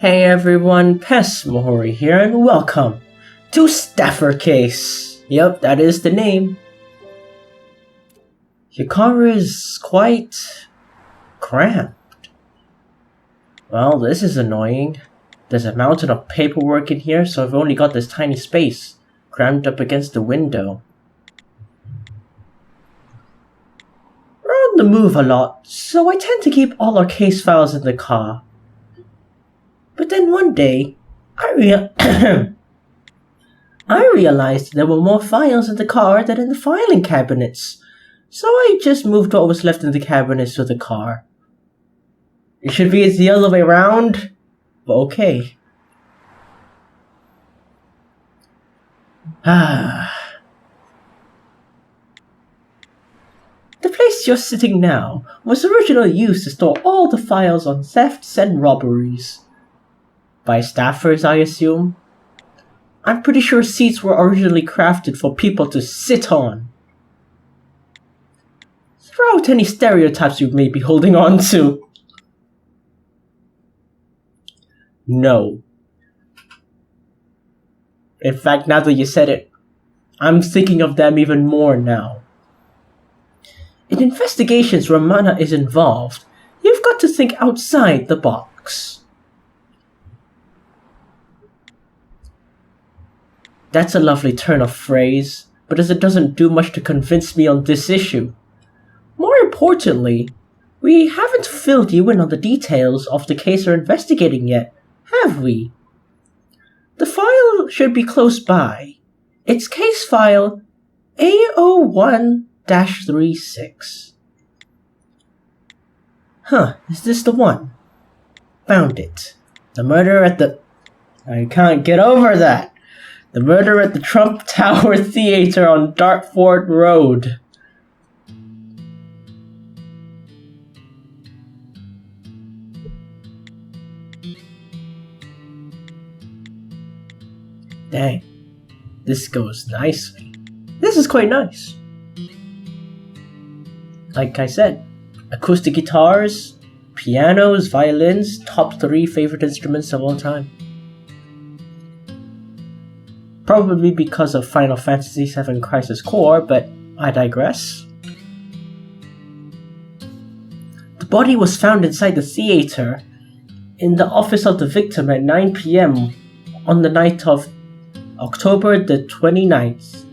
Hey everyone, Pesmori here and welcome to Staffer Case. Yep, that is the name. Your car is quite cramped. Well, this is annoying. There's a mountain of paperwork in here, so I've only got this tiny space crammed up against the window. We're on the move a lot, so I tend to keep all our case files in the car. But then one day, I realized there were more files in the car than in the filing cabinets, so I just moved what was left in the cabinets to the car. It should be the other way around, but okay. The place you're sitting now was originally used to store all the files on thefts and robberies. By staffers, I assume. I'm pretty sure seats were originally crafted for people to sit on. Throw out any stereotypes you may be holding on to. No. In fact, now that you said it, I'm thinking of them even more now. In investigations where mana is involved, you've got to think outside the box. That's a lovely turn of phrase, but as it doesn't do much to convince me on this issue. More importantly, we haven't filled you in on the details of the case we're investigating yet, have we? The file should be close by. It's case file A01-36. Is this the one? Found it. The murder at the... I can't get over that. The murder at the Trump Tower Theater on Dartford Road. Dang, this goes nicely. This is quite nice. Like I said, acoustic guitars, pianos, violins, top 3 favorite instruments of all time. Probably because of Final Fantasy VII Crisis Core, but I digress. The body was found inside the theater in the office of the victim at 9 p.m. on the night of October the 29th.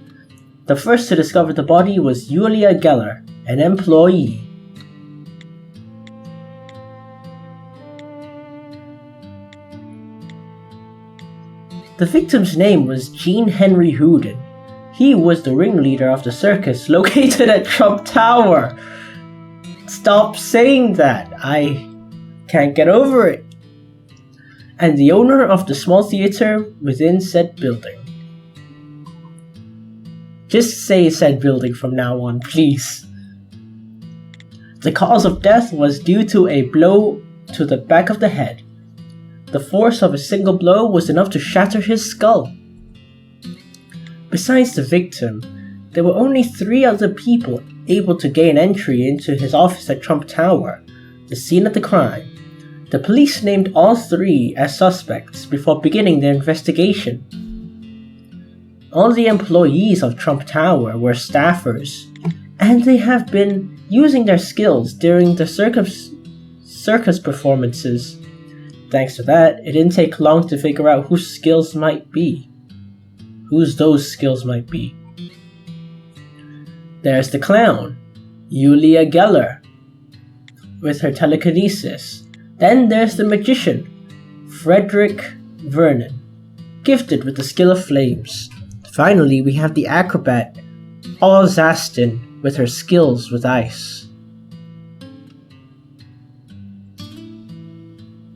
The first to discover the body was Julia Geller, an employee. The victim's name was Gene Henry Houdin. He was the ringleader of the circus located at Trump Tower. Stop saying that. I can't get over it. And the owner of the small theater within said building. Just say said building from now on, please. The cause of death was due to a blow to the back of the head. The force of a single blow was enough to shatter his skull. Besides the victim, there were only 3 other people able to gain entry into his office at Trump Tower, the scene of the crime. The police named all 3 as suspects before beginning their investigation. All the employees of Trump Tower were staffers, and they have been using their skills during the circus performances. Thanks to that, it didn't take long to figure out whose skills might be. Whose those skills might be. There's the clown, Julia Geller, with her telekinesis. Then there's the magician, Frederick Vernon, gifted with the skill of flames. Finally, we have the acrobat, Oz Aston, with her skills with ice.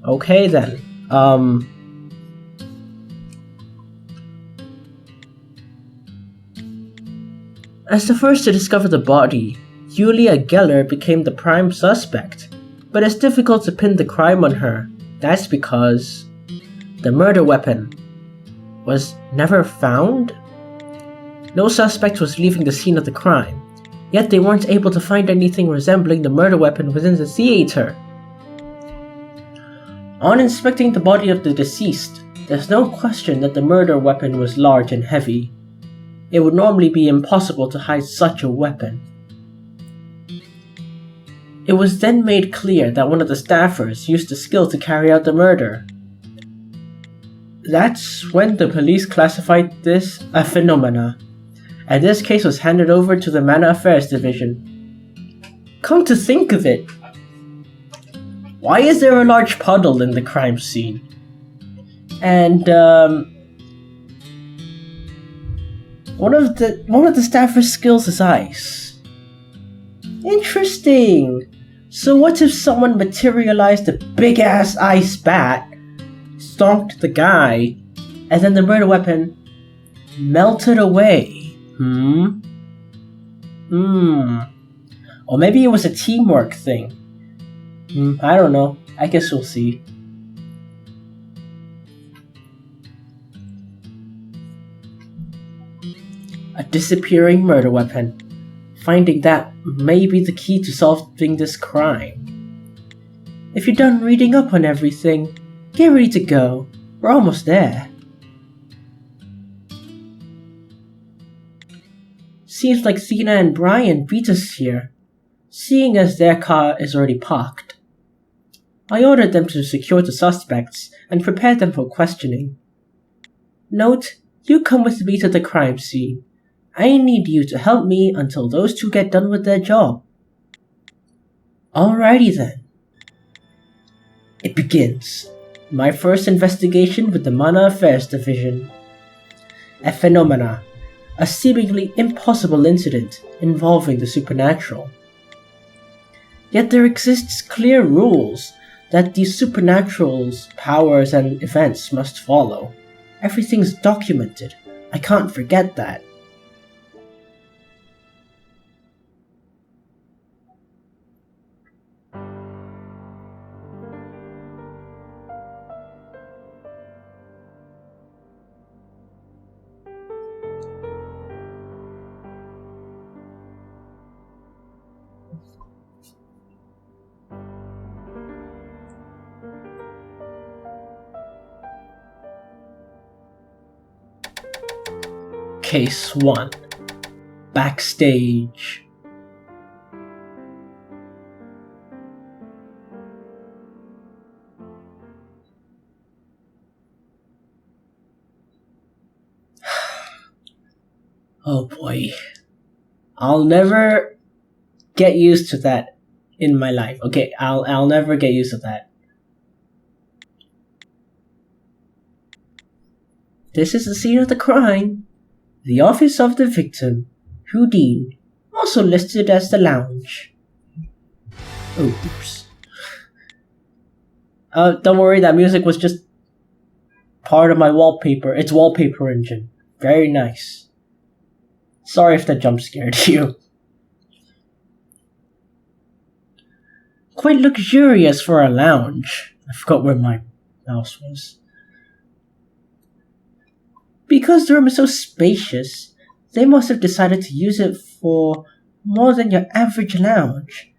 Okay then, as the first to discover the body, Julia Geller became the prime suspect, but it's difficult to pin the crime on her. That's because the murder weapon was never found? No suspect was leaving the scene of the crime, yet they weren't able to find anything resembling the murder weapon within the theater. On inspecting the body of the deceased, there's no question that the murder weapon was large and heavy. It would normally be impossible to hide such a weapon. It was then made clear that one of the staffers used the skill to carry out the murder. That's when the police classified this a phenomena, and this case was handed over to the Manor Affairs Division. Come to think of it, why is there a large puddle in the crime scene? And one of the staffer's skills is ice. Interesting. So what if someone materialized a big ass ice bat, stomped the guy, and then the murder weapon melted away? Or maybe it was a teamwork thing. I don't know. I guess we'll see. A disappearing murder weapon. Finding that may be the key to solving this crime. If you're done reading up on everything, get ready to go. We're almost there. Seems like Thena and Brian beat us here, seeing as their car is already parked. I ordered them to secure the suspects and prepare them for questioning. Note, you come with me to the crime scene. I need you to help me until those two get done with their job. Alrighty then. It begins. My first investigation with the Manor Affairs Division. A phenomena. A seemingly impossible incident involving the supernatural. Yet there exists clear rules that these supernatural's powers and events must follow. Everything's documented. I can't forget that. Case 1. Backstage. Oh boy. I'll never get used to that in my life. Okay, I'll never get used to that. This is the scene of the crime. The office of the victim, Houdin, also listed as the lounge. Oh, oops. Don't worry, that music was just part of my wallpaper. It's wallpaper engine. Very nice. Sorry if that jump scared you. Quite luxurious for a lounge. I forgot where my mouse was. Because the room is so spacious, they must have decided to use it for more than your average lounge.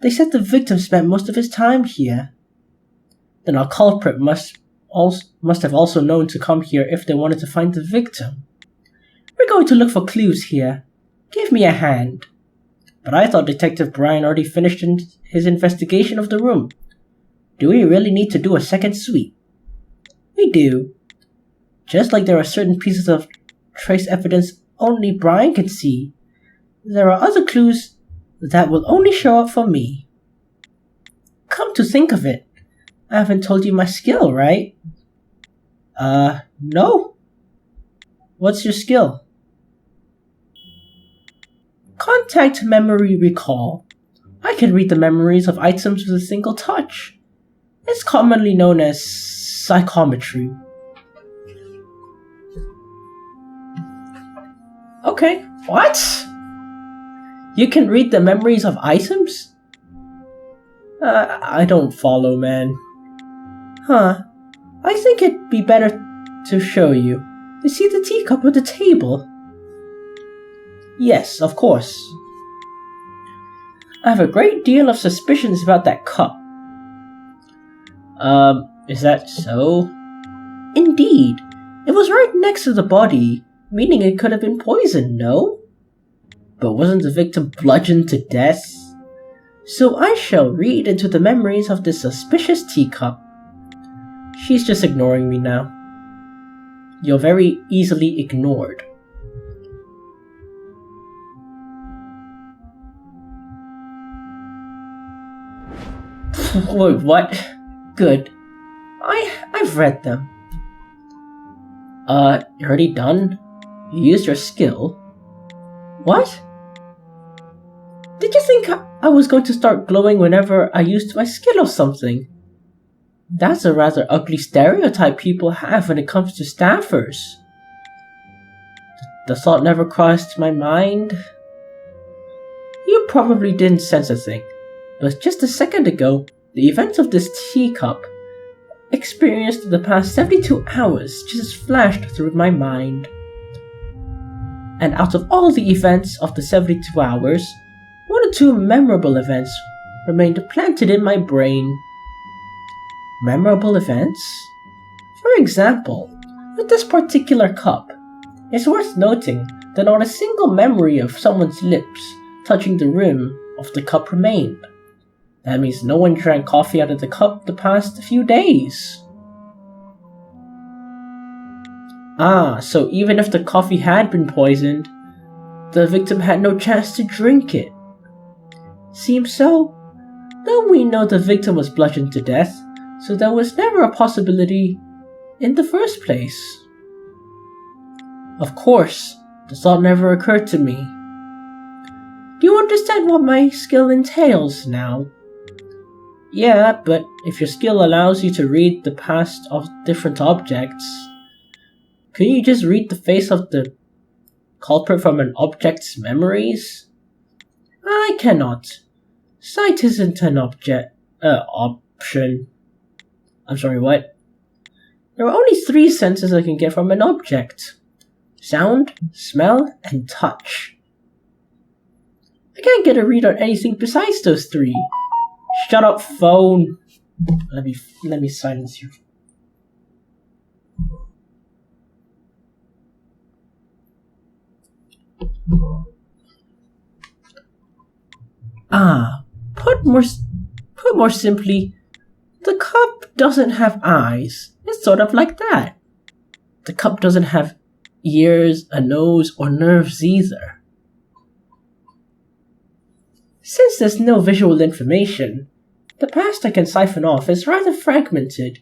They said the victim spent most of his time here. Then our culprit must have also known to come here if they wanted to find the victim. We're going to look for clues here. Give me a hand. But I thought Detective Brian already finished his investigation of the room. Do we really need to do a second sweep? We do. Just like there are certain pieces of trace evidence only Brian can see, there are other clues that will only show up for me. Come to think of it, I haven't told you my skill, right? No. What's your skill? Contact memory recall. I can read the memories of items with a single touch. It's commonly known as psychometry. Okay, what? You can read the memories of items? I don't follow, man. Huh. I think it'd be better to show you. You see the teacup on the table? Yes, of course. I have a great deal of suspicions about that cup. Is that so? Indeed. It was right next to the body, meaning it could have been poisoned, no? But wasn't the victim bludgeoned to death? So I shall read into the memories of this suspicious teacup. She's just ignoring me now. You're very easily ignored. Wait, what? Good. I've read them. You're already done? You used your skill? What? Did you think I was going to start glowing whenever I used my skill or something? That's a rather ugly stereotype people have when it comes to staffers. The thought never crossed my mind. You probably didn't sense a thing, but just a second ago, the events of this teacup experienced in the past 72 hours just flashed through my mind. And out of all the events of the 72 hours, one or two memorable events remained planted in my brain. Memorable events? For example, with this particular cup, it's worth noting that not a single memory of someone's lips touching the rim of the cup remained. That means no one drank coffee out of the cup the past few days. So even if the coffee had been poisoned, the victim had no chance to drink it. Seems so. Though we know the victim was bludgeoned to death, so there was never a possibility in the first place. Of course, the thought never occurred to me. Do you understand what my skill entails now? Yeah, but if your skill allows you to read the past of different objects, can you just read the face of the culprit from an object's memories? I cannot. Sight isn't an option. I'm sorry, what? There are only 3 senses I can get from an object. Sound, smell, and touch. I can't get a read on anything besides those 3. Shut up, phone. Let me silence you. Put more simply, the cup doesn't have eyes. It's sort of like that. The cup doesn't have ears, a nose, or nerves either. Since there's no visual information, the past I can siphon off is rather fragmented,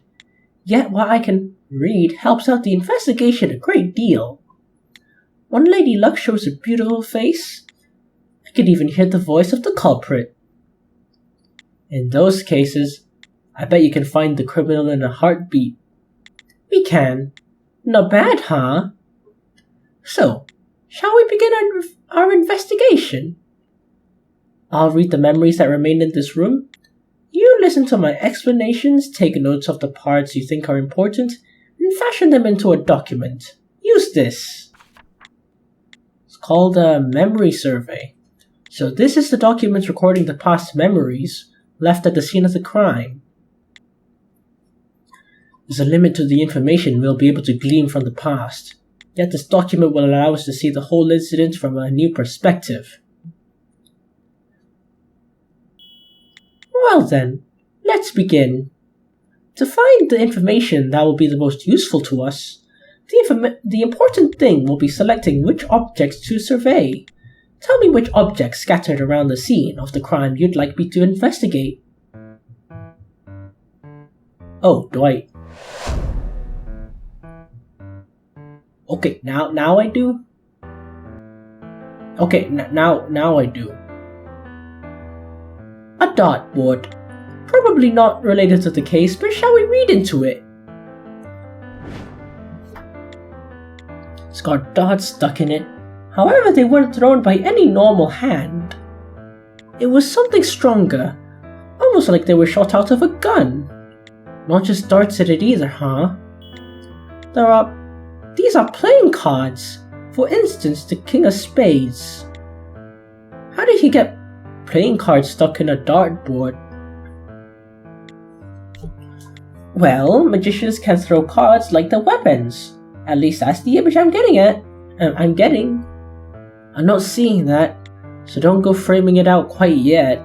yet what I can read helps out the investigation a great deal. When Lady Luck shows her beautiful face, I can even hear the voice of the culprit. In those cases, I bet you can find the criminal in a heartbeat. We can. Not bad, huh? So, shall we begin our investigation? I'll read the memories that remain in this room. You listen to my explanations, take notes of the parts you think are important, and fashion them into a document. Use this. It's called a memory survey. So this is the document recording the past memories left at the scene of the crime. There's a limit to the information we'll be able to glean from the past, yet this document will allow us to see the whole incident from a new perspective. Well then, let's begin. To find the information that will be the most useful to us, the important thing will be selecting which objects to survey. Tell me which objects scattered around the scene of the crime you'd like me to investigate. Oh, do I... Okay, now I do? Okay, now I do. A dartboard. Probably not related to the case, but shall we read into it? It's got darts stuck in it. However, they weren't thrown by any normal hand. It was something stronger, almost like they were shot out of a gun. Not just darts at it either, huh? These are playing cards. For instance, the King of Spades. How did he get playing cards stuck in a dartboard? Well, magicians can throw cards like they're weapons. At least that's the image I'm getting at. I'm getting. I'm not seeing that, so don't go framing it out quite yet.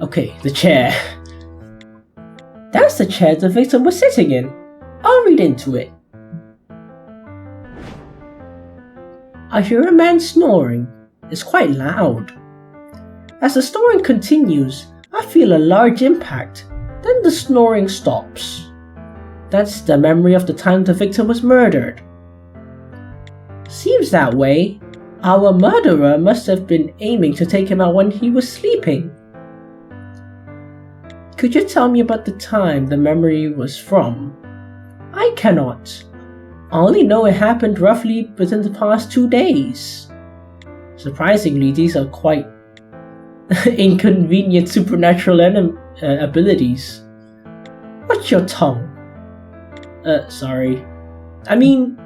Okay, the chair. That's the chair the victim was sitting in. I'll read into it. I hear a man snoring. It's quite loud. As the snoring continues, I feel a large impact. Then the snoring stops. That's the memory of the time the victim was murdered. Seems that way. Our murderer must have been aiming to take him out when he was sleeping. Could you tell me about the time the memory was from? I cannot. I only know it happened roughly within the past 2 days. Surprisingly, these are quite inconvenient supernatural abilities. What's your tongue? Sorry. I mean,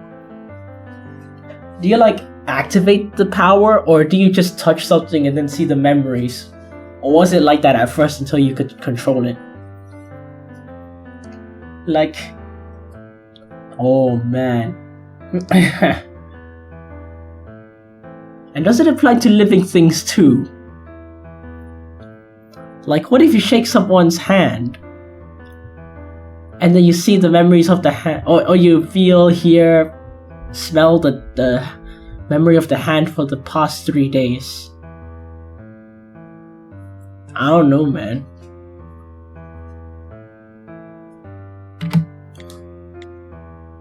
do you like activate the power, or do you just touch something and then see the memories? Or was it like that at first until you could control it? Like, oh man. And does it apply to living things too? Like, what if you shake someone's hand and then you see the memories of the hand, or you feel, hear, smell the memory of the hand for the past 3 days? I don't know, man.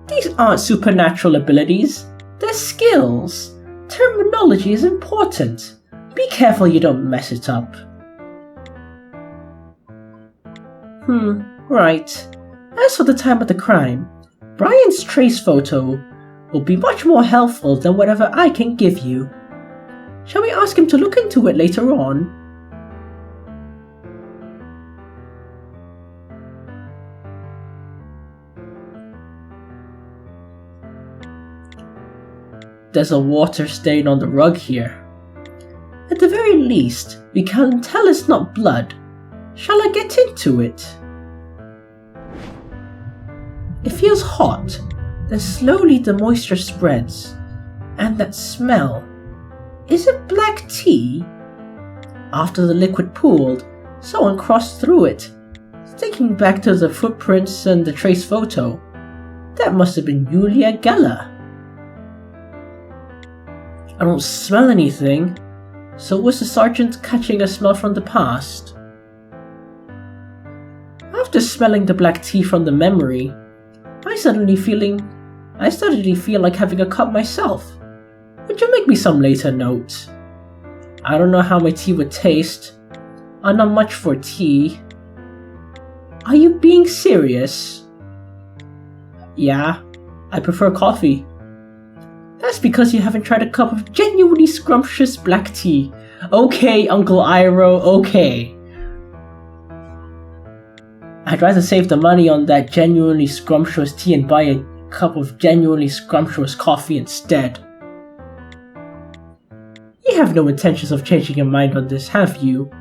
These aren't supernatural abilities, they're skills. Terminology is important. Be careful you don't mess it up. Right. As for the time of the crime, Brian's trace photo will be much more helpful than whatever I can give you. Shall we ask him to look into it later on? There's a water stain on the rug here. At the very least, we can tell it's not blood. Shall I get into it? It feels hot, then slowly the moisture spreads. And that smell. Is it black tea? After the liquid pooled, someone crossed through it. Thinking back to the footprints and the trace photo, that must have been Julia Geller. I don't smell anything, so was the sergeant catching a smell from the past? After smelling the black tea from the memory, I suddenly feel like having a cup myself. Would you make me some later, note? I don't know how my tea would taste. I'm not much for tea. Are you being serious? Yeah, I prefer coffee. That's because you haven't tried a cup of genuinely scrumptious black tea. Okay, Uncle Iroh, okay. I'd rather save the money on that genuinely scrumptious tea and buy a cup of genuinely scrumptious coffee instead. You have no intentions of changing your mind on this, have you?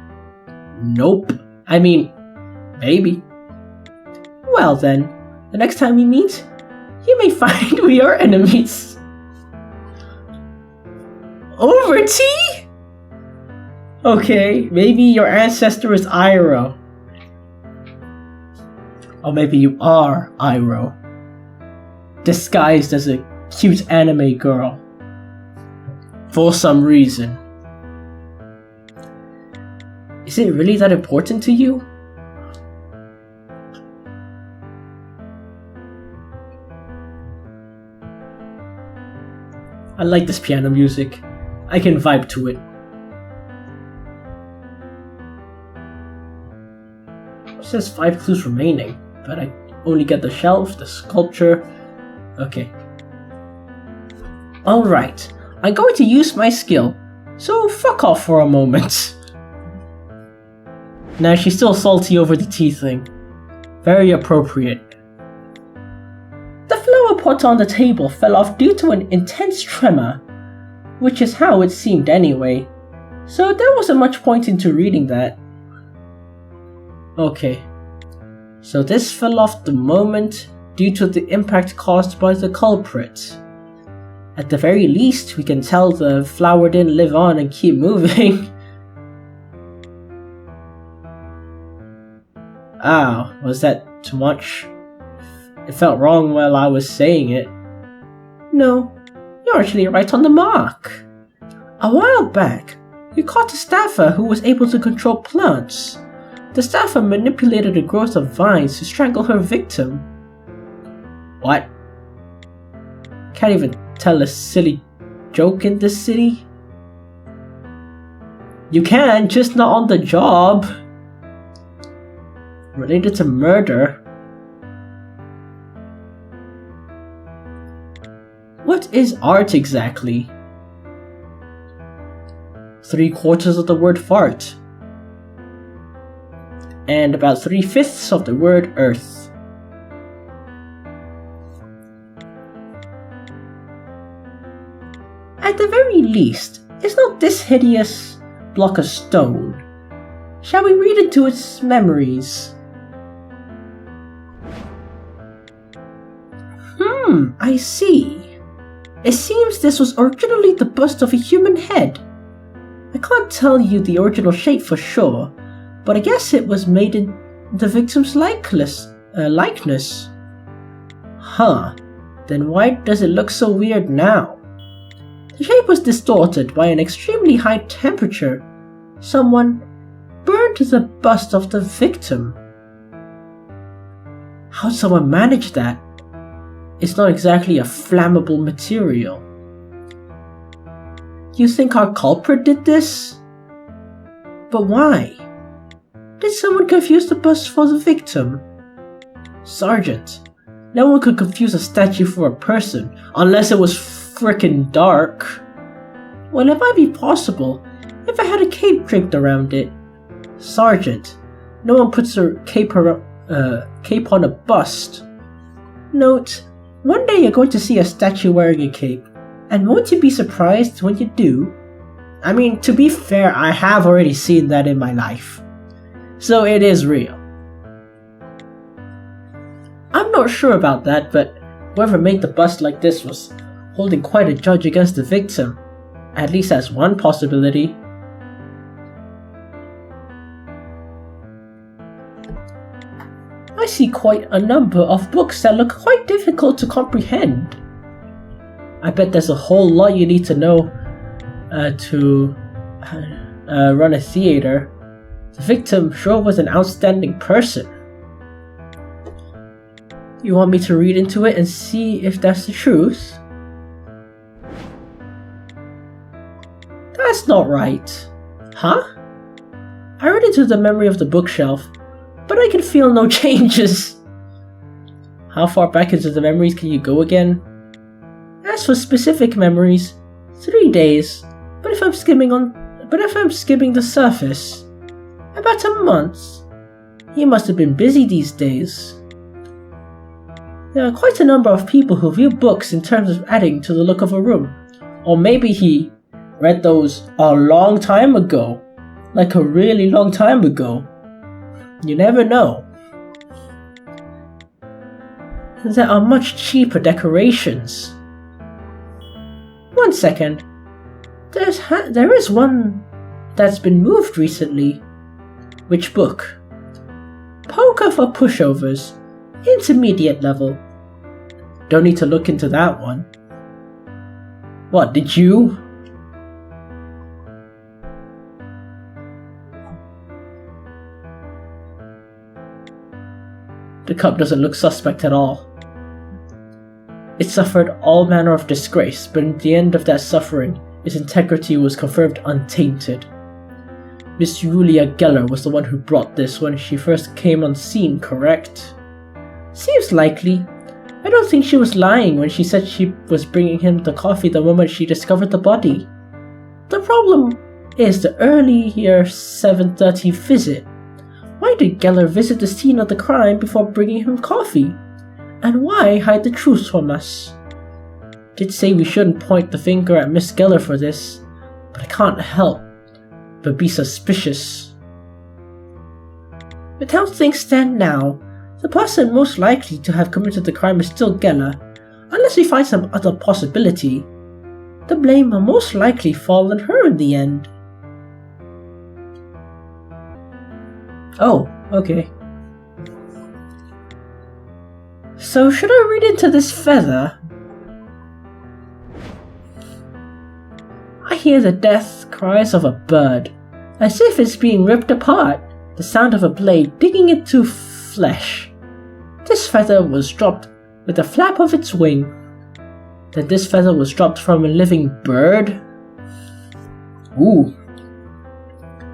Nope. I mean, maybe. Well then, the next time we meet, you may find we are enemies. Over tea? Okay, maybe your ancestor is Iroh. Or maybe you are Iroh, disguised as a cute anime girl. For some reason. Is it really that important to you? I like this piano music. I can vibe to it. It says 5 clues remaining, but I only get the shelf, the sculpture. Okay. Alright, I'm going to use my skill, so fuck off for a moment. Now she's still salty over the tea thing. Very appropriate. The flower pot on the table fell off due to an intense tremor, which is how it seemed anyway, so there wasn't much point into reading that. Okay. So this fell off the moment due to the impact caused by the culprit. At the very least, we can tell the flower didn't live on and keep moving. Ow, was that too much? It felt wrong while I was saying it. No, you're actually right on the mark. A while back, you caught a staffer who was able to control plants. The staffer manipulated the growth of vines to strangle her victim. What? Can't even tell a silly joke in this city? You can, just not on the job. Related to murder. What is art exactly? 3/4 of the word fart. And about 3/5 of the word earth. At the very least, it's not this hideous block of stone. Shall we read into its memories? I see. It seems this was originally the bust of a human head. I can't tell you the original shape for sure, but I guess it was made in the victim's likeness. Huh, then why does it look so weird now? The shape was distorted by an extremely high temperature. Someone burned the bust of the victim. How'd someone manage that? It's not exactly a flammable material. You think our culprit did this? But why? Did someone confuse the bust for the victim? Sergeant, no one could confuse a statue for a person unless it was frickin' dark. Well, it might be possible if it had a cape draped around it. Sergeant, no one puts a cape on a bust. Note, one day you're going to see a statue wearing a cape, and won't you be surprised when you do? I mean, to be fair, I have already seen that in my life. So it is real. I'm not sure about that, but whoever made the bust like this was holding quite a grudge against the victim. At least that's one possibility. I see quite a number of books that look quite difficult to comprehend. I bet there's a whole lot you need to know to run a theater. The victim sure was an outstanding person. You want me to read into it and see if that's the truth? That's not right. Huh? I read into the memory of the bookshelf, but I can feel no changes. How far back into the memories can you go again? As for specific memories, 3 days. But if I'm skimming the surface, about a month. He must have been busy these days. There are quite a number of people who view books in terms of adding to the look of a room. Or maybe he read those a long time ago. Like a really long time ago. You never know. There are much cheaper decorations. 1 second. There is one that's been moved recently. Which book? Poker for Pushovers. Intermediate level. Don't need to look into that one. What, did you? The cup doesn't look suspect at all. It suffered all manner of disgrace, but at the end of that suffering, its integrity was confirmed untainted. Miss Julia Geller was the one who brought this when she first came on scene, correct? Seems likely. I don't think she was lying when she said she was bringing him the coffee the moment she discovered the body. The problem is the earlier 7:30 visit. Why did Geller visit the scene of the crime before bringing him coffee? And why hide the truth from us? Did say we shouldn't point the finger at Miss Geller for this, but I can't help but be suspicious. With how things stand now, the person most likely to have committed the crime is still Geller, unless we find some other possibility. The blame will most likely fall on her in the end. Oh, okay. So should I read into this feather? I hear the death cries of a bird, as if it's being ripped apart, the sound of a blade digging into flesh. This feather was dropped with a flap of its wing. That this feather was dropped from a living bird? Ooh.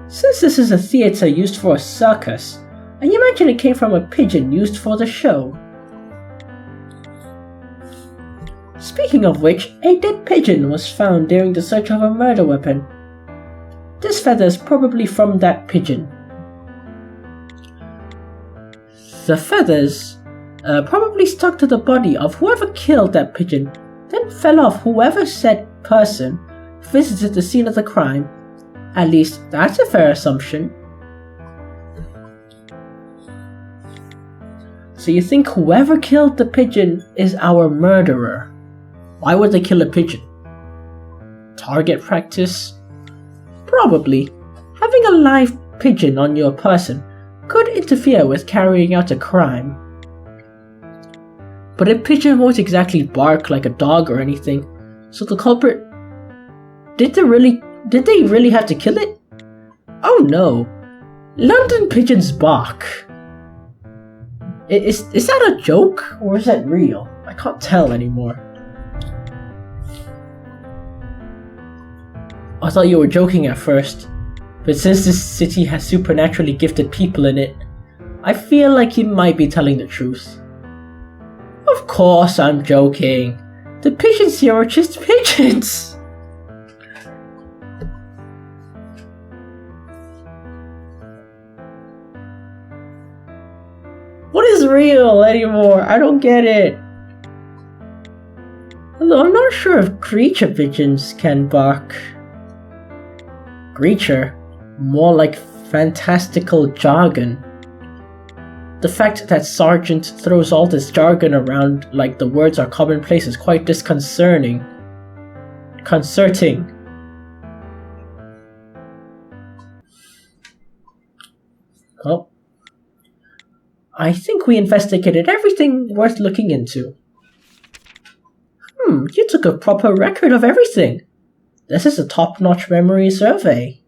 Since this is a theatre used for a circus, I imagine it came from a pigeon used for the show. Speaking of which, a dead pigeon was found during the search of a murder weapon. This feather is probably from that pigeon. The feathers probably stuck to the body of whoever killed that pigeon, then fell off whoever said person visited the scene of the crime. At least that's a fair assumption. So you think whoever killed the pigeon is our murderer? Why would they kill a pigeon? Target practice? Probably. Having a live pigeon on your person could interfere with carrying out a crime. But a pigeon won't exactly bark like a dog or anything, so the culprit... Did they really have to kill it? Oh no. London pigeons bark. Is that a joke, or is that real? I can't tell anymore. I thought you were joking at first, but since this city has supernaturally gifted people in it, I feel like you might be telling the truth. Of course I'm joking. The pigeons here are just pigeons. What is real anymore? I don't get it. Although I'm not sure if creature pigeons can bark. Creature? More like fantastical jargon. The fact that Sergeant throws all this jargon around like the words are commonplace is quite disconcerting. Concerning. Well, I think we investigated everything worth looking into. You took a proper record of everything. This is a top-notch memory survey.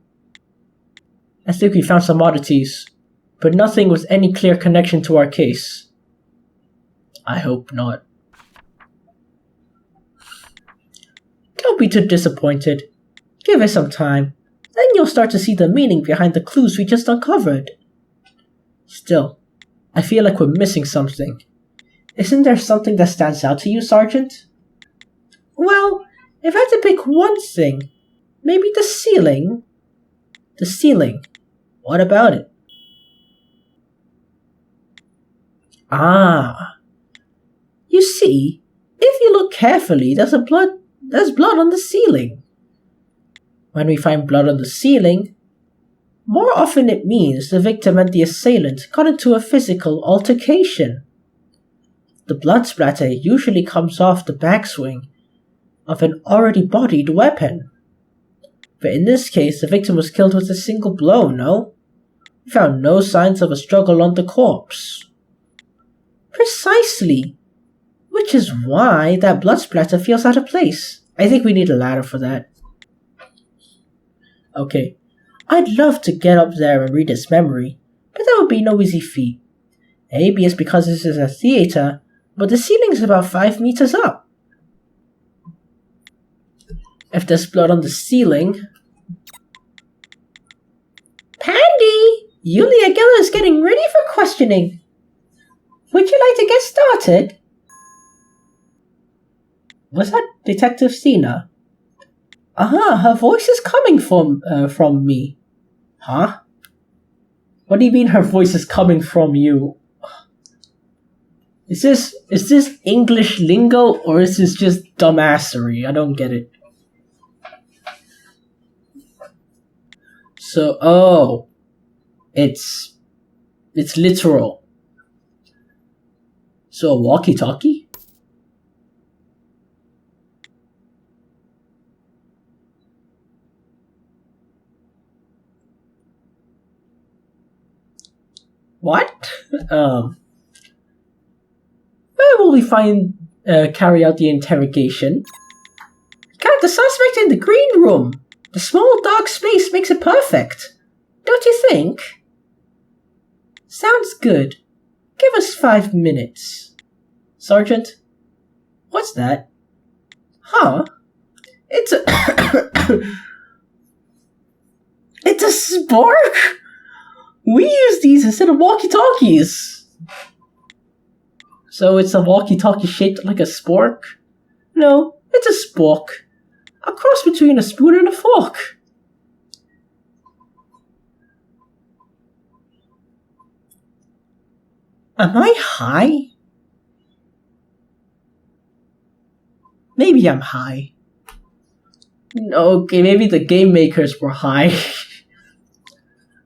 I think we found some oddities, but nothing with any clear connection to our case. I hope not. Don't be too disappointed. Give it some time, then you'll start to see the meaning behind the clues we just uncovered. Still, I feel like we're missing something. Isn't there something that stands out to you, Sergeant? Well, if I had to pick one thing, maybe the ceiling. The ceiling. What about it? Ah. You see, if you look carefully, there's blood on the ceiling. When we find blood on the ceiling, more often it means the victim and the assailant got into a physical altercation. The blood splatter usually comes off the backswing of an already bodied weapon. But in this case, the victim was killed with a single blow, no? We found no signs of a struggle on the corpse. Precisely. Which is why that blood splatter feels out of place. I think we need a ladder for that. Okay, I'd love to get up there and read its memory, but that would be no easy feat. Maybe it's because this is a theater, but the ceiling is about 5 meters up. If there's blood on the ceiling... Pandy! Yulia Geller is getting ready for questioning. Would you like to get started? Was that Detective Sina? Aha, her voice is coming from me. Huh? What do you mean her voice is coming from you? Is this English lingo, or is this just dumbassery? I don't get it. So, it's It's literal. So a walkie-talkie? What? Where will we carry out the interrogation? Got the suspect in the green room. The small dark space makes it perfect. Don't you think? Sounds good. Give us 5 minutes. Sergeant? What's that? Huh? It's a... It's a spork? We use these instead of walkie-talkies. So it's a walkie-talkie shaped like a spork? No, it's a spork. A cross between a spoon and a fork. Am I high? Maybe I'm high. Okay, maybe the game makers were high.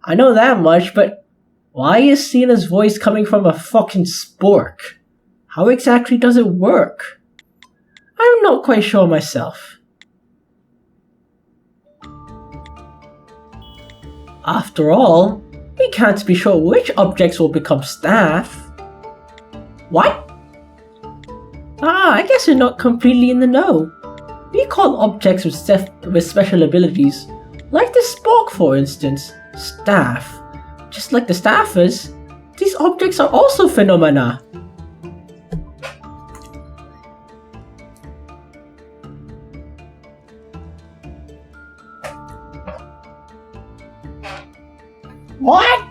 I know that much, but why is Cena's voice coming from a fucking spork? How exactly does it work? I'm not quite sure myself. After all, we can't be sure which objects will become staff. What? I guess you're not completely in the know. We call objects with special abilities, like the spork for instance, staff. Just like the staffers, these objects are also phenomena. What?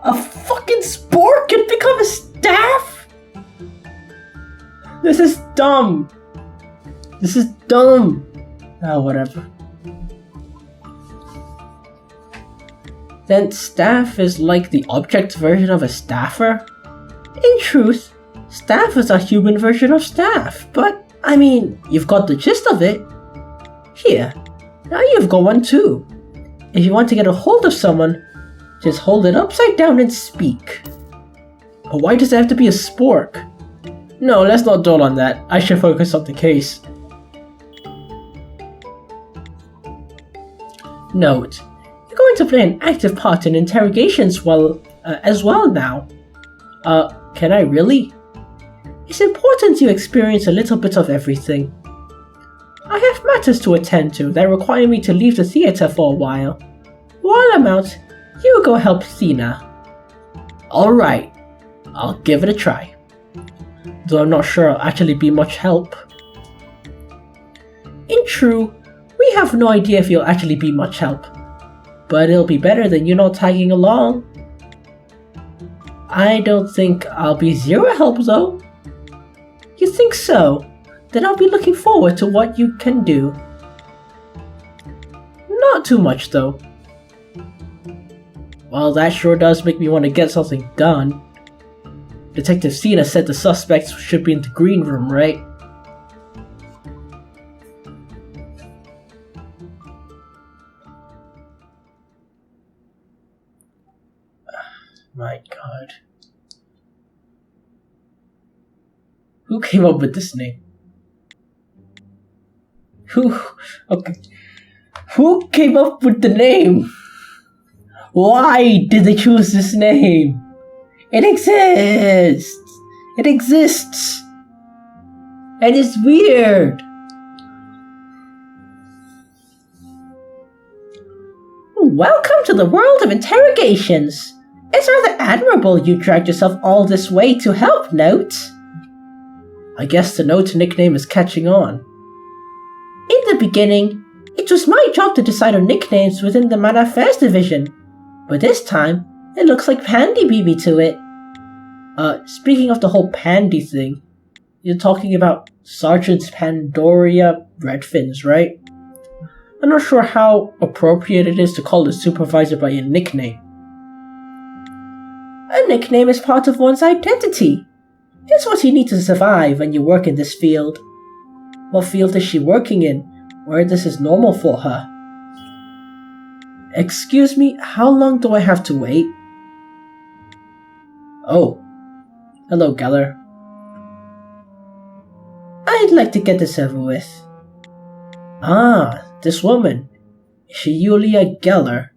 A fucking spork can become a staff? This is dumb. This is dumb. Whatever. Then staff is like the object version of a staffer? In truth, staff is a human version of staff, but, I mean, you've got the gist of it. Here, now you've got one too. If you want to get a hold of someone, just hold it upside down and speak. But why does it have to be a spork? No, let's not dwell on that. I should focus on the case. Note, you're going to play an active part in interrogations as well now. Can I really? It's important you experience a little bit of everything. I have matters to attend to that require me to leave the theater for a while. While I'm out, you go help Thena. Alright, I'll give it a try. Though I'm not sure I'll actually be much help. In true, we have no idea if you'll actually be much help. But it'll be better than you not tagging along. I don't think I'll be zero help though. You think so? Then I'll be looking forward to what you can do. Not too much though. Well, that sure does make me want to get something done. Detective Cena said the suspects should be in the green room, right? My god. Who came up with this name? Okay. Who came up with the name? Why did they choose this name? It exists! It exists! And it's weird! Welcome to the world of interrogations! It's rather admirable you dragged yourself all this way to help, Note. I guess the Note nickname is catching on. In the beginning, it was my job to decide on nicknames within the Man Affairs division, but this time, it looks like Pandy beat me to it. Speaking of the whole Pandy thing, you're talking about Sergeant Pandoria Redfins, right? I'm not sure how appropriate it is to call the supervisor by a nickname. A nickname is part of one's identity. It's what you need to survive when you work in this field. What field is she working in, where this is normal for her? Excuse me, how long do I have to wait? Oh, hello, Geller. I'd like to get this over with. Ah, this woman. Is she Yulia Geller?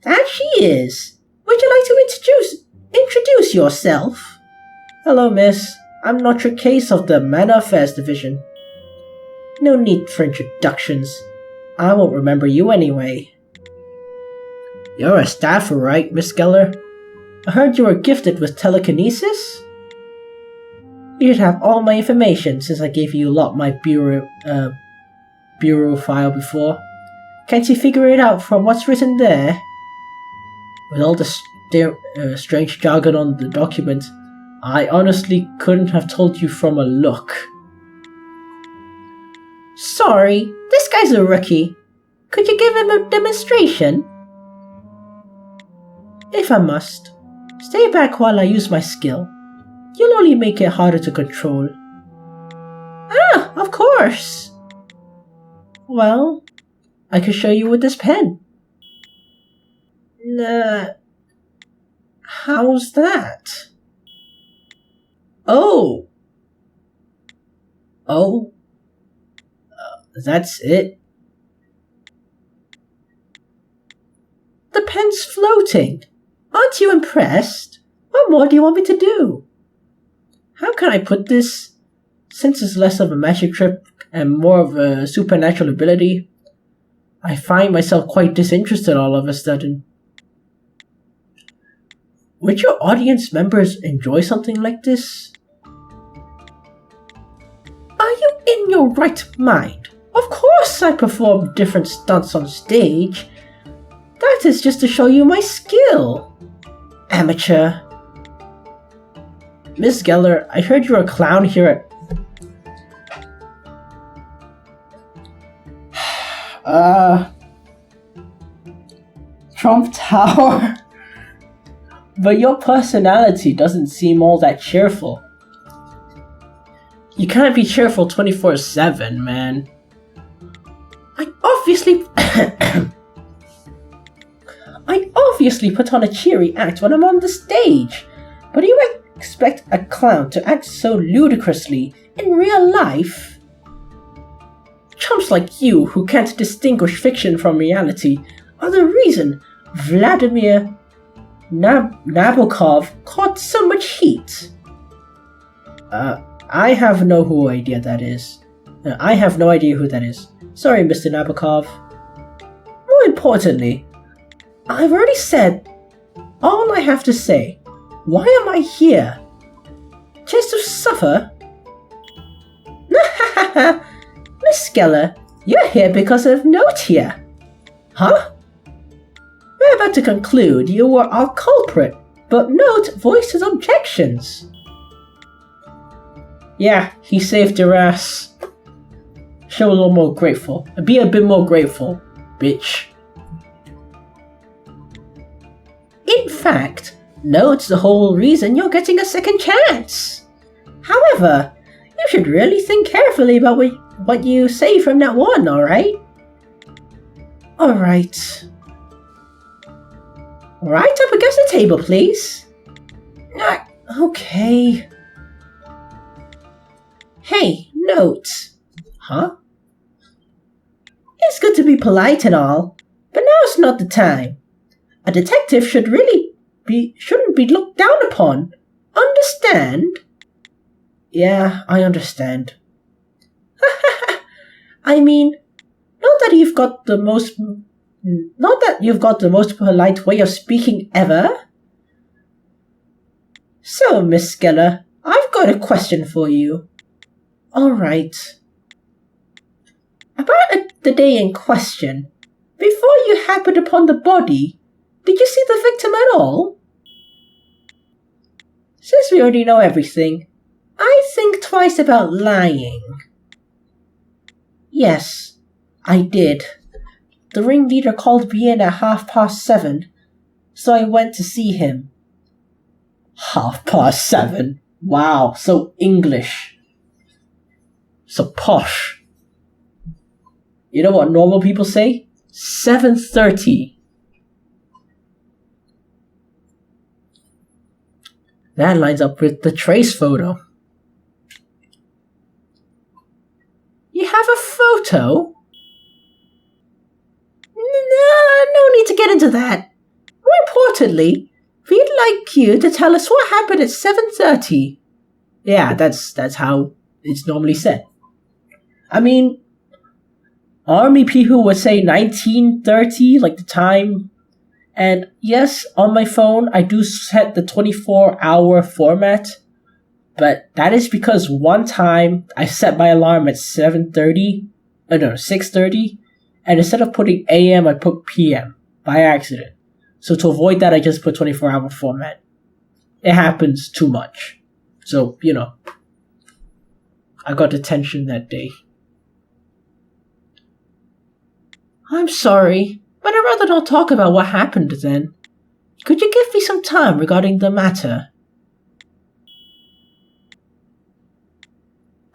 That she is. Would you like to introduce yourself? Hello, miss. I'm Notre Case of the Manor Affairs Division. No need for introductions. I won't remember you anyway. You're a staffer, right, Miss Geller? I heard you were gifted with telekinesis? You should have all my information since I gave you a lot my bureau file before. Can't you figure it out from what's written there? With all the strange jargon on the document, I honestly couldn't have told you from a look. Sorry, this guy's a rookie. Could you give him a demonstration? If I must. Stay back while I use my skill. You'll only make it harder to control. Ah, of course! Well, I can show you with this pen. How's that? Oh! That's it? The pen's floating. Aren't you impressed? What more do you want me to do? How can I put this? Since it's less of a magic trick and more of a supernatural ability, I find myself quite disinterested all of a sudden. Would your audience members enjoy something like this? Are you in your right mind? Of course I perform different stunts on stage. That is just to show you my skill. Amateur. Miss Geller, I heard you're a clown here at... Trump Tower? But your personality doesn't seem all that cheerful. You can't be cheerful 24/7, man. I obviously put on a cheery act when I'm on the stage, but do you expect a clown to act so ludicrously in real life? Chumps like you who can't distinguish fiction from reality are the reason Vladimir Nabokov caught so much heat. I have no idea that is. I have no idea who that is. Sorry, Mr. Nabokov. More importantly, I've already said all I have to say. Why am I here? Just to suffer? Miss Geller, you're here because of Notia. Huh? We're about to conclude you were our culprit, but Note voiced his objections. Yeah, he saved your ass. Show a little more grateful. Be a bit more grateful, bitch. In fact, Note's the whole reason you're getting a second chance. However, you should really think carefully about what you say from that one, alright? Alright. Right up against the table, please. Okay. Hey, Note. Huh? It's good to be polite and all, but now's not the time. A detective shouldn't be looked down upon. Understand? Yeah, I understand. I mean, not that you've got the most polite way of speaking ever. So, Miss Geller, I've got a question for you. Alright. About the day in question, before you happened upon the body, did you see the victim at all? Since we already know everything, I think twice about lying. Yes, I did. The ringleader called me in at 7:30, so I went to see him. 7:30? Wow, so English. So posh. You know what normal people say? 7:30. That lines up with the trace photo. You have a photo? No need to get into that. More importantly, we'd like you to tell us what happened at 7:30. Yeah, that's how it's normally said. I mean, army people would say 19:30, like the time. And yes, on my phone, I do set the 24-hour format. But that is because one time I set my alarm at 6:30. And instead of putting AM, I put PM by accident. So to avoid that, I just put 24-hour format. It happens too much. So, I got detention that day. I'm sorry, but I'd rather not talk about what happened then. Could you give me some time regarding the matter?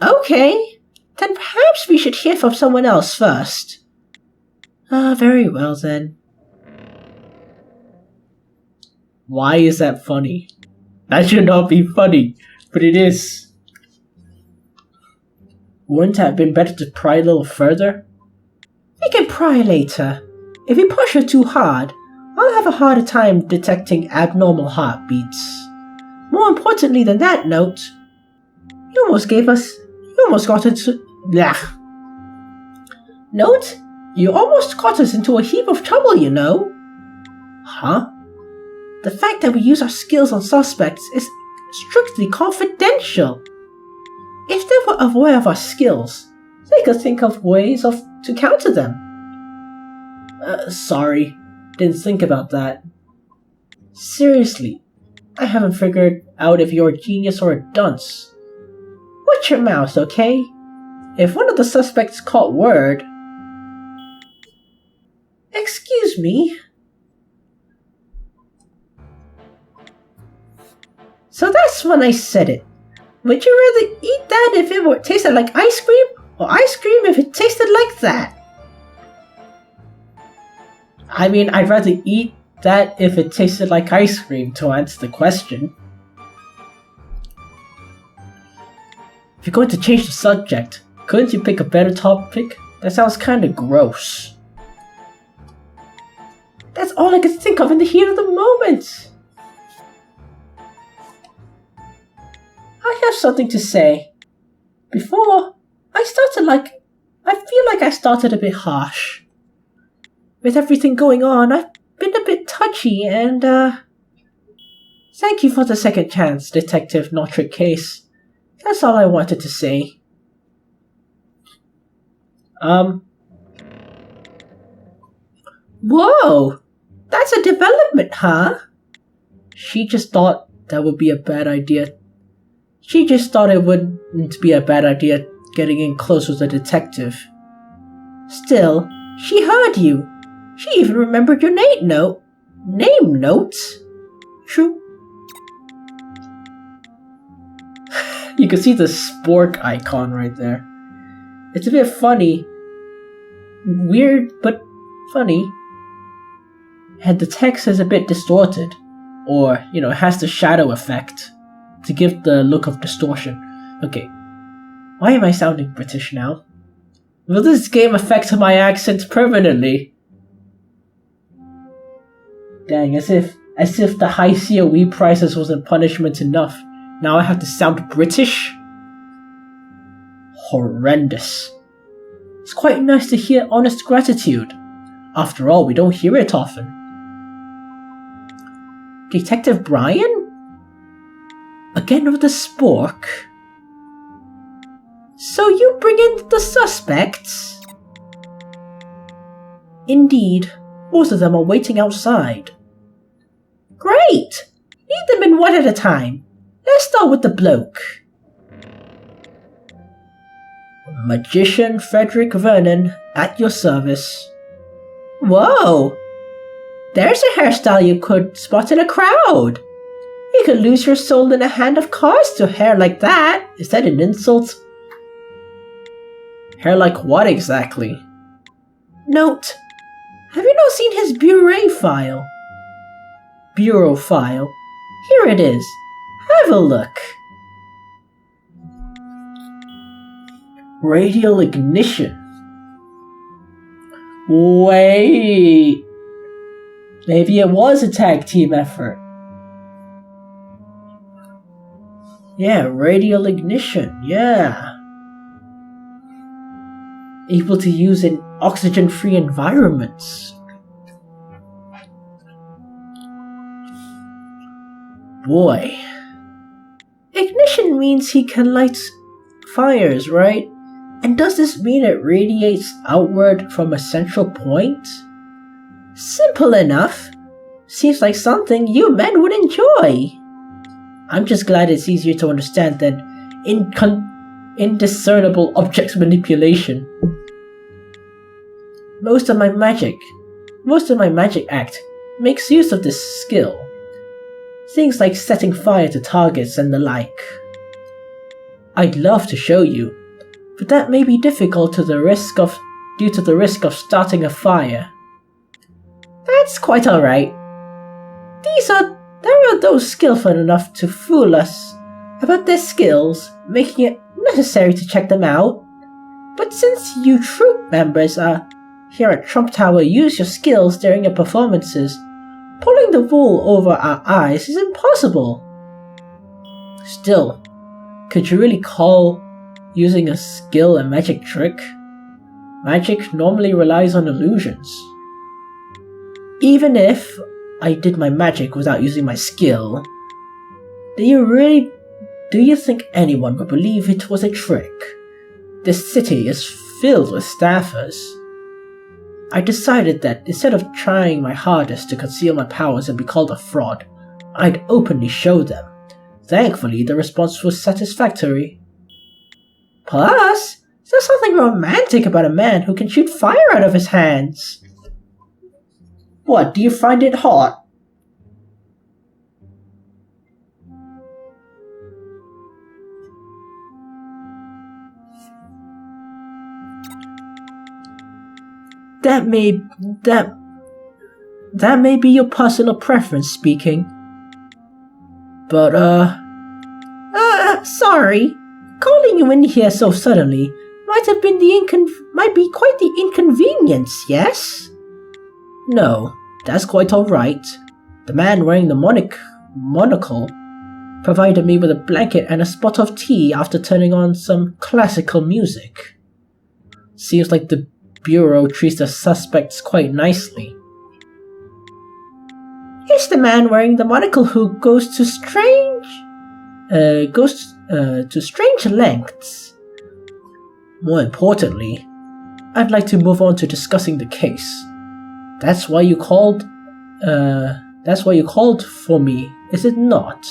Okay, then perhaps we should hear from someone else first. Very well then. Why is that funny? That should not be funny, but it is. Wouldn't it have been better to pry a little further? We can pry later. If we push her too hard, I'll have a harder time detecting abnormal heartbeats. More importantly than that, Note, you almost got us Note, you almost got us into a heap of trouble, you know. Huh? The fact that we use our skills on suspects is strictly confidential. If they were aware of our skills, they could think of ways to counter them. Sorry, didn't think about that. Seriously, I haven't figured out if you're a genius or a dunce. Watch your mouth, okay? If one of the suspects caught word... Excuse me? So that's when I said it. Would you rather eat that if it tasted like ice cream, or ice cream if it tasted like that? I mean, I'd rather eat that if it tasted like ice cream, to answer the question. If you're going to change the subject, couldn't you pick a better topic? That sounds kinda gross. That's all I could think of in the heat of the moment. I have something to say. Before, I feel like I started a bit harsh. With everything going on, I've been a bit touchy and, thank you for the second chance, Detective Notrick Case. That's all I wanted to say. Whoa! That's a development, huh? She just thought that would be a bad idea. She just thought it wouldn't be a bad idea getting in close with a detective. Still, she heard you. She even remembered your name notes. True. You can see the spork icon right there. It's a bit funny. Weird, but funny. And the text is a bit distorted. Or, it has the shadow effect to give the look of distortion. Okay. Why am I sounding British now? Will this game affect my accent permanently? Dang, as if the high COE prices wasn't punishment enough. Now I have to sound British? Horrendous. It's quite nice to hear honest gratitude. After all, we don't hear it often. Detective Brian? Again with the spork? So you bring in the suspects? Indeed. Most of them are waiting outside. Great! Lead them in one at a time. Let's start with the bloke. Magician Frederick Vernon, at your service. Whoa! There's a hairstyle you could spot in a crowd. You could lose your soul in a hand of cards to hair like that. Is that an insult? Hair like what exactly? Note, Have you not seen his bureau file? Bureau file? Here it is. Have a look. Radial ignition. Wait. Maybe it was a tag team effort. Yeah, radial ignition, yeah. Able to use in oxygen-free environments. Boy. Ignition means he can light fires, right? And does this mean it radiates outward from a central point? Simple enough. Seems like something you men would enjoy. I'm just glad it's easier to understand than indiscernible object manipulation. Most of my magic act makes use of this skill. Things like setting fire to targets and the like. I'd love to show you, but that may be difficult due to the risk of starting a fire. That's quite alright. There are those skillful enough to fool us about their skills, making it necessary to check them out. But since you troop members here at Trump Tower use your skills during your performances, pulling the wool over our eyes is impossible. Still, could you really call using a skill a magic trick? Magic normally relies on illusions. Even if I did my magic without using my skill, do you think anyone would believe it was a trick? This city is filled with staffers. I decided that instead of trying my hardest to conceal my powers and be called a fraud, I'd openly show them. Thankfully, the response was satisfactory. Plus, there's something romantic about a man who can shoot fire out of his hands. What, do you find it hot? That may be your personal preference speaking. But, sorry. Calling you in here so suddenly might be quite the inconvenience, yes? No, that's quite alright. The man wearing the monocle provided me with a blanket and a spot of tea after turning on some classical music. Seems like the Bureau treats the suspects quite nicely. It's the man wearing the monocle who goes to strange lengths. More importantly, I'd like to move on to discussing the case. That's why you called for me, is it not?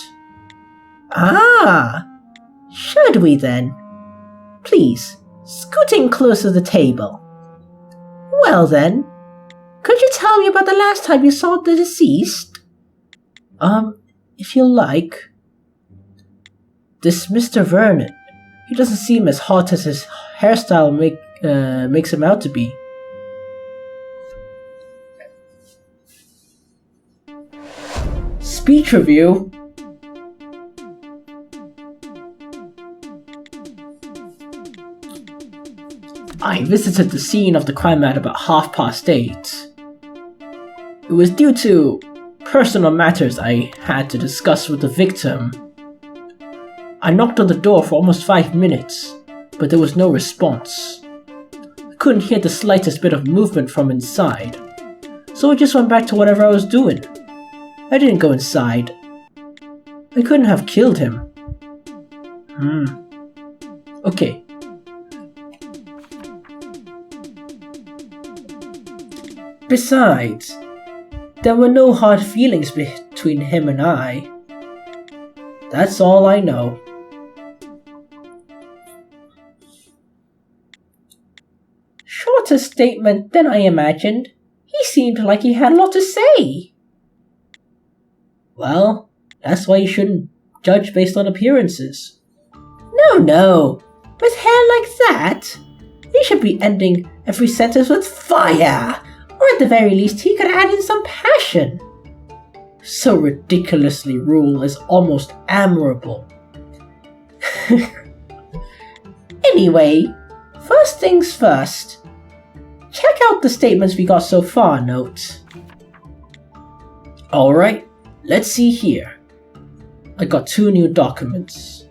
Ah! Should we then? Please, scoot in close to the table. Well then, could you tell me about the last time you saw the deceased? If you like. This Mr. Vernon, he doesn't seem as hot as his hairstyle makes him out to be. Speech review. I visited the scene of the crime at about 8:30. It was due to personal matters I had to discuss with the victim. I knocked on the door for almost 5 minutes, but there was no response. I couldn't hear the slightest bit of movement from inside, so I just went back to whatever I was doing. I didn't go inside. I couldn't have killed him. Okay. Besides, there were no hard feelings between him and I. That's all I know. Shorter statement than I imagined. He seemed like he had a lot to say. Well, that's why you shouldn't judge based on appearances. No. With hair like that, you should be ending every sentence with fire Or at the very least, he could add in some passion. So ridiculously rude is almost admirable. Anyway, first things first. Check out the statements we got so far, Note. Alright, let's see here. I got 2 new documents.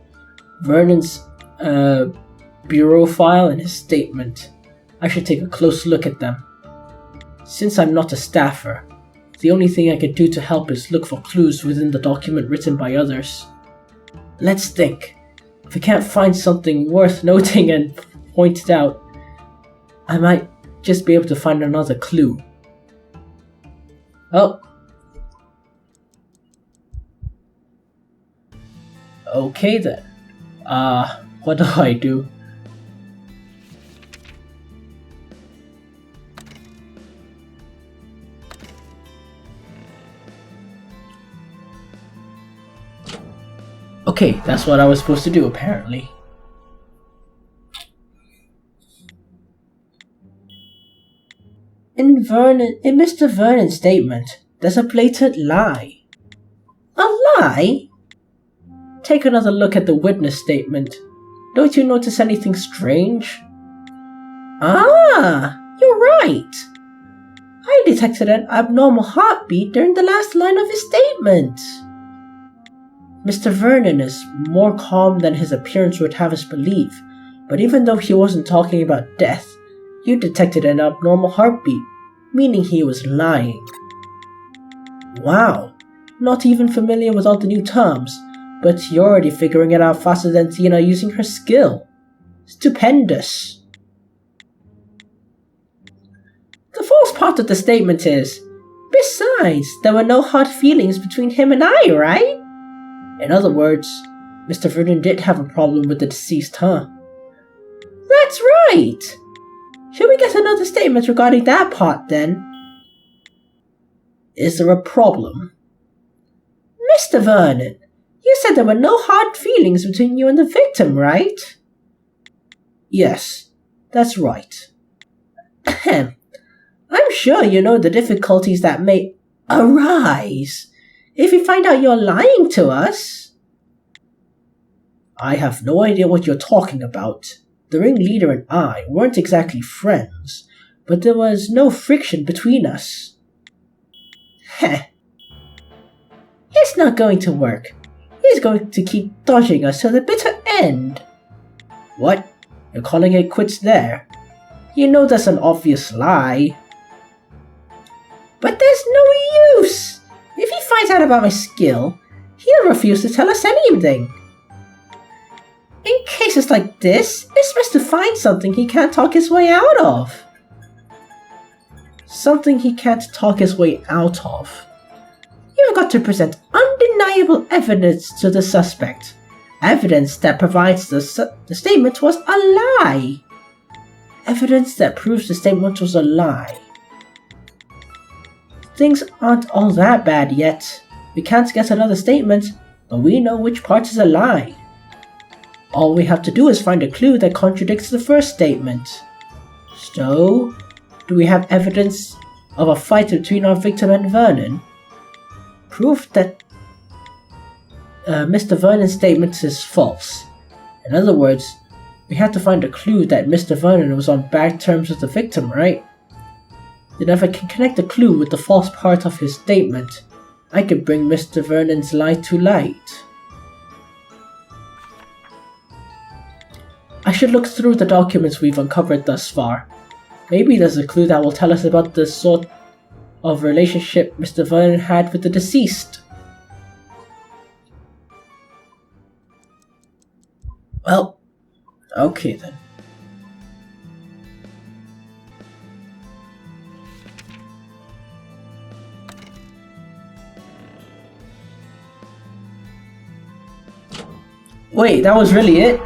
Vernon's bureau file and his statement. I should take a close look at them. Since I'm not a staffer, the only thing I can do to help is look for clues within the document written by others. Let's think. If I can't find something worth noting and pointed out, I might just be able to find another clue. Oh. Okay then. What do I do? Okay, that's what I was supposed to do apparently. In Mr. Vernon's statement, there's a blatant lie. A lie? Take another look at the witness statement. Don't you notice anything strange? Ah, you're right. I detected an abnormal heartbeat during the last line of his statement. Mr. Vernon is more calm than his appearance would have us believe, but even though he wasn't talking about death, you detected an abnormal heartbeat, meaning he was lying. Wow, not even familiar with all the new terms, but you're already figuring it out faster than Tina using her skill. Stupendous. The false part of the statement is, besides, there were no hard feelings between him and I, right? In other words, Mr. Vernon did have a problem with the deceased, huh? That's right! Should we get another statement regarding that part then? Is there a problem? Mr. Vernon, you said there were no hard feelings between you and the victim, right? Yes, that's right. Ahem. I'm sure you know the difficulties that may arise if you find out you're lying to us. I have no idea what you're talking about. The ringleader and I weren't exactly friends, but there was no friction between us. Heh. It's not going to work. He's going to keep dodging us to the bitter end. What? You're calling it quits there? You know that's an obvious lie. But there's no use! If he finds out about my skill, he'll refuse to tell us anything. In cases like this, it's best to find something he can't talk his way out of. Something he can't talk his way out of. You've got to present undeniable evidence to the suspect. Evidence that provides the statement was a lie. Evidence that proves the statement was a lie. Things aren't all that bad yet. We can't get another statement, but we know which part is a lie. All we have to do is find a clue that contradicts the first statement. So, do we have evidence of a fight between our victim and Vernon? Proof that Mr. Vernon's statement is false. In other words, we have to find a clue that Mr. Vernon was on bad terms with the victim, right? Then if I can connect the clue with the false part of his statement, I can bring Mr. Vernon's lie to light. I should look through the documents we've uncovered thus far. Maybe there's a clue that will tell us about the sort of relationship Mr. Vernon had with the deceased. Well, okay then. Wait, that was really it?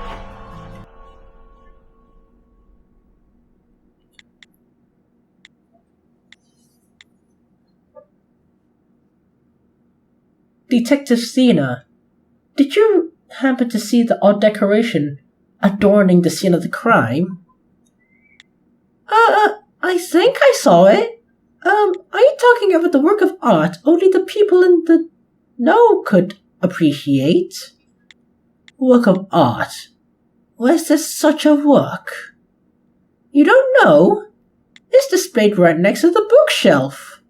Detective Sina, did you happen to see the odd decoration adorning the scene of the crime? I think I saw it. Are you talking about the work of art only the people in the know could appreciate? Work of art? Where's there such a work? You don't know? It's displayed right next to the bookshelf.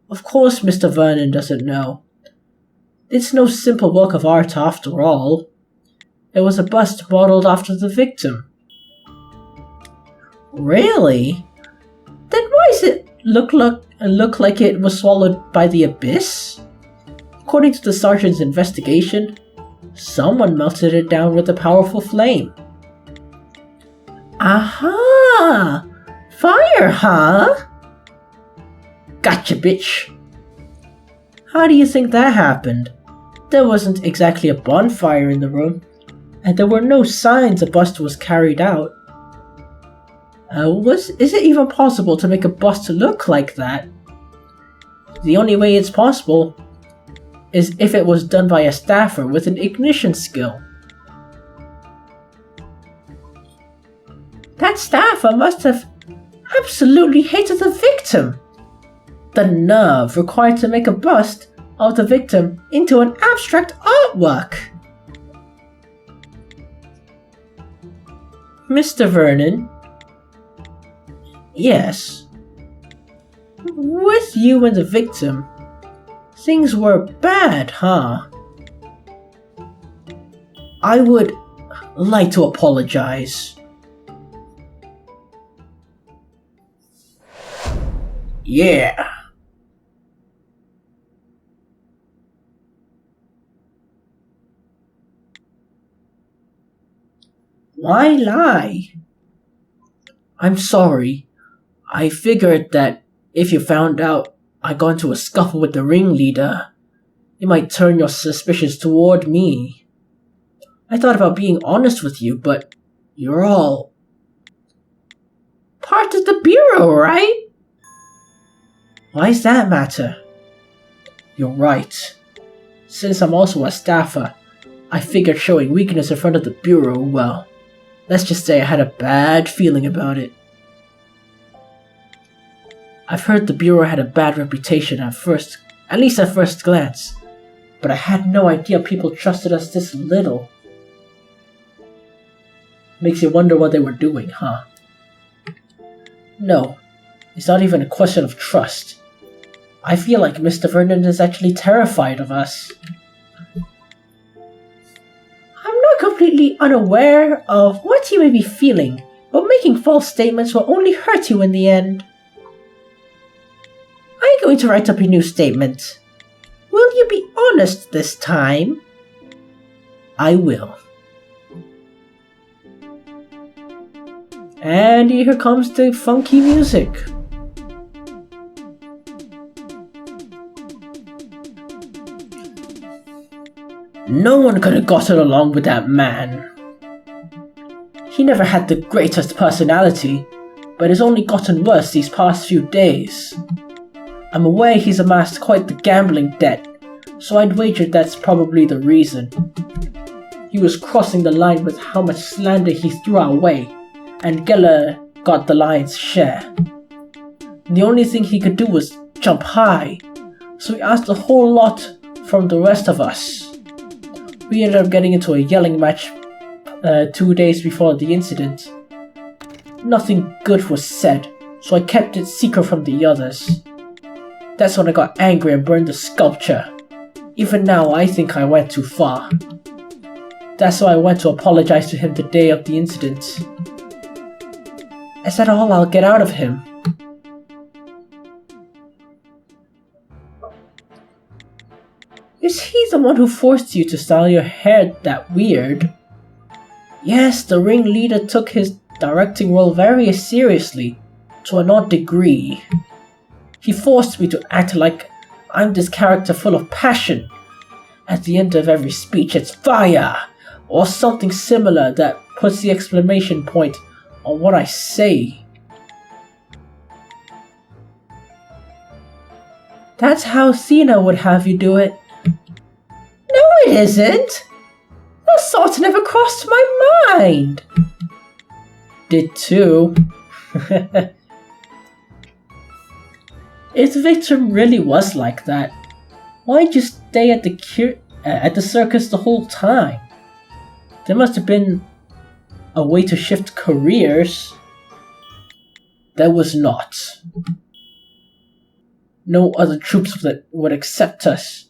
Of course Mr. Vernon doesn't know. It's no simple work of art after all. It was a bust modeled after the victim. Really? Then why does it look like it was swallowed by the abyss? According to the sergeant's investigation, someone melted it down with a powerful flame. Aha! Fire, huh? Gotcha, bitch. How do you think that happened? There wasn't exactly a bonfire in the room, and there were no signs a bust was carried out. Is it even possible to make a bust look like that? The only way it's possible is if it was done by a staffer with an ignition skill. That staffer must have absolutely hated the victim. The nerve required to make a bust of the victim into an abstract artwork. Mr. Vernon? Yes. With you and the victim, things were bad, huh? I would like to apologize. Yeah. Why lie? I'm sorry. I figured that if you found out I got into a scuffle with the ringleader, it might turn your suspicions toward me. I thought about being honest with you, but you're all part of the Bureau, right? Why's that matter? You're right. Since I'm also a staffer, I figured showing weakness in front of the Bureau, well, let's just say I had a bad feeling about it. I've heard the Bureau had a bad reputation at least at first glance, but I had no idea people trusted us this little. Makes you wonder what they were doing, huh? No, it's not even a question of trust. I feel like Mr. Vernon is actually terrified of us. I'm not completely unaware of what you may be feeling, but making false statements will only hurt you in the end. I'm going to write up a new statement. Will you be honest this time? I will. And here comes the funky music. No one could have gotten along with that man. He never had the greatest personality, but has only gotten worse these past few days. I'm aware he's amassed quite the gambling debt, so I'd wager that's probably the reason. He was crossing the line with how much slander he threw our way, and Geller got the lion's share. The only thing he could do was jump high, so he asked a whole lot from the rest of us. We ended up getting into a yelling match 2 days before the incident. Nothing good was said, so I kept it secret from the others. That's when I got angry and burned the sculpture. Even now, I think I went too far. That's why I went to apologize to him the day of the incident. Is that all I'll get out of him? Is he the one who forced you to style your hair that weird? Yes, the ringleader took his directing role very seriously, to an odd degree. He forced me to act like I'm this character full of passion. At the end of every speech it's fire, or something similar that puts the exclamation point on what I say. That's how Thena would have you do it. No, it isn't! That thought never crossed my mind! Did too. If the victim really was like that, why'd you stay at the circus the whole time? There must have been a way to shift careers. There was not. No other troops that would accept us.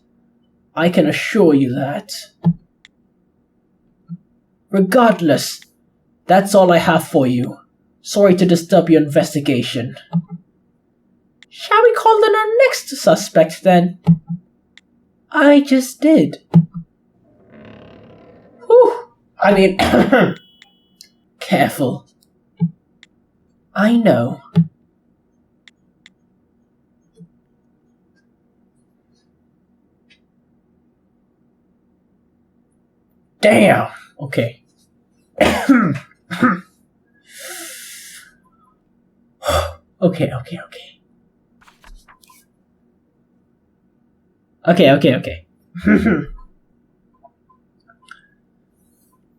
I can assure you that. Regardless, that's all I have for you. Sorry to disturb your investigation. Shall we call in our next suspect then? I just did. Whew. I mean, careful. I know. Damn. Okay. Okay.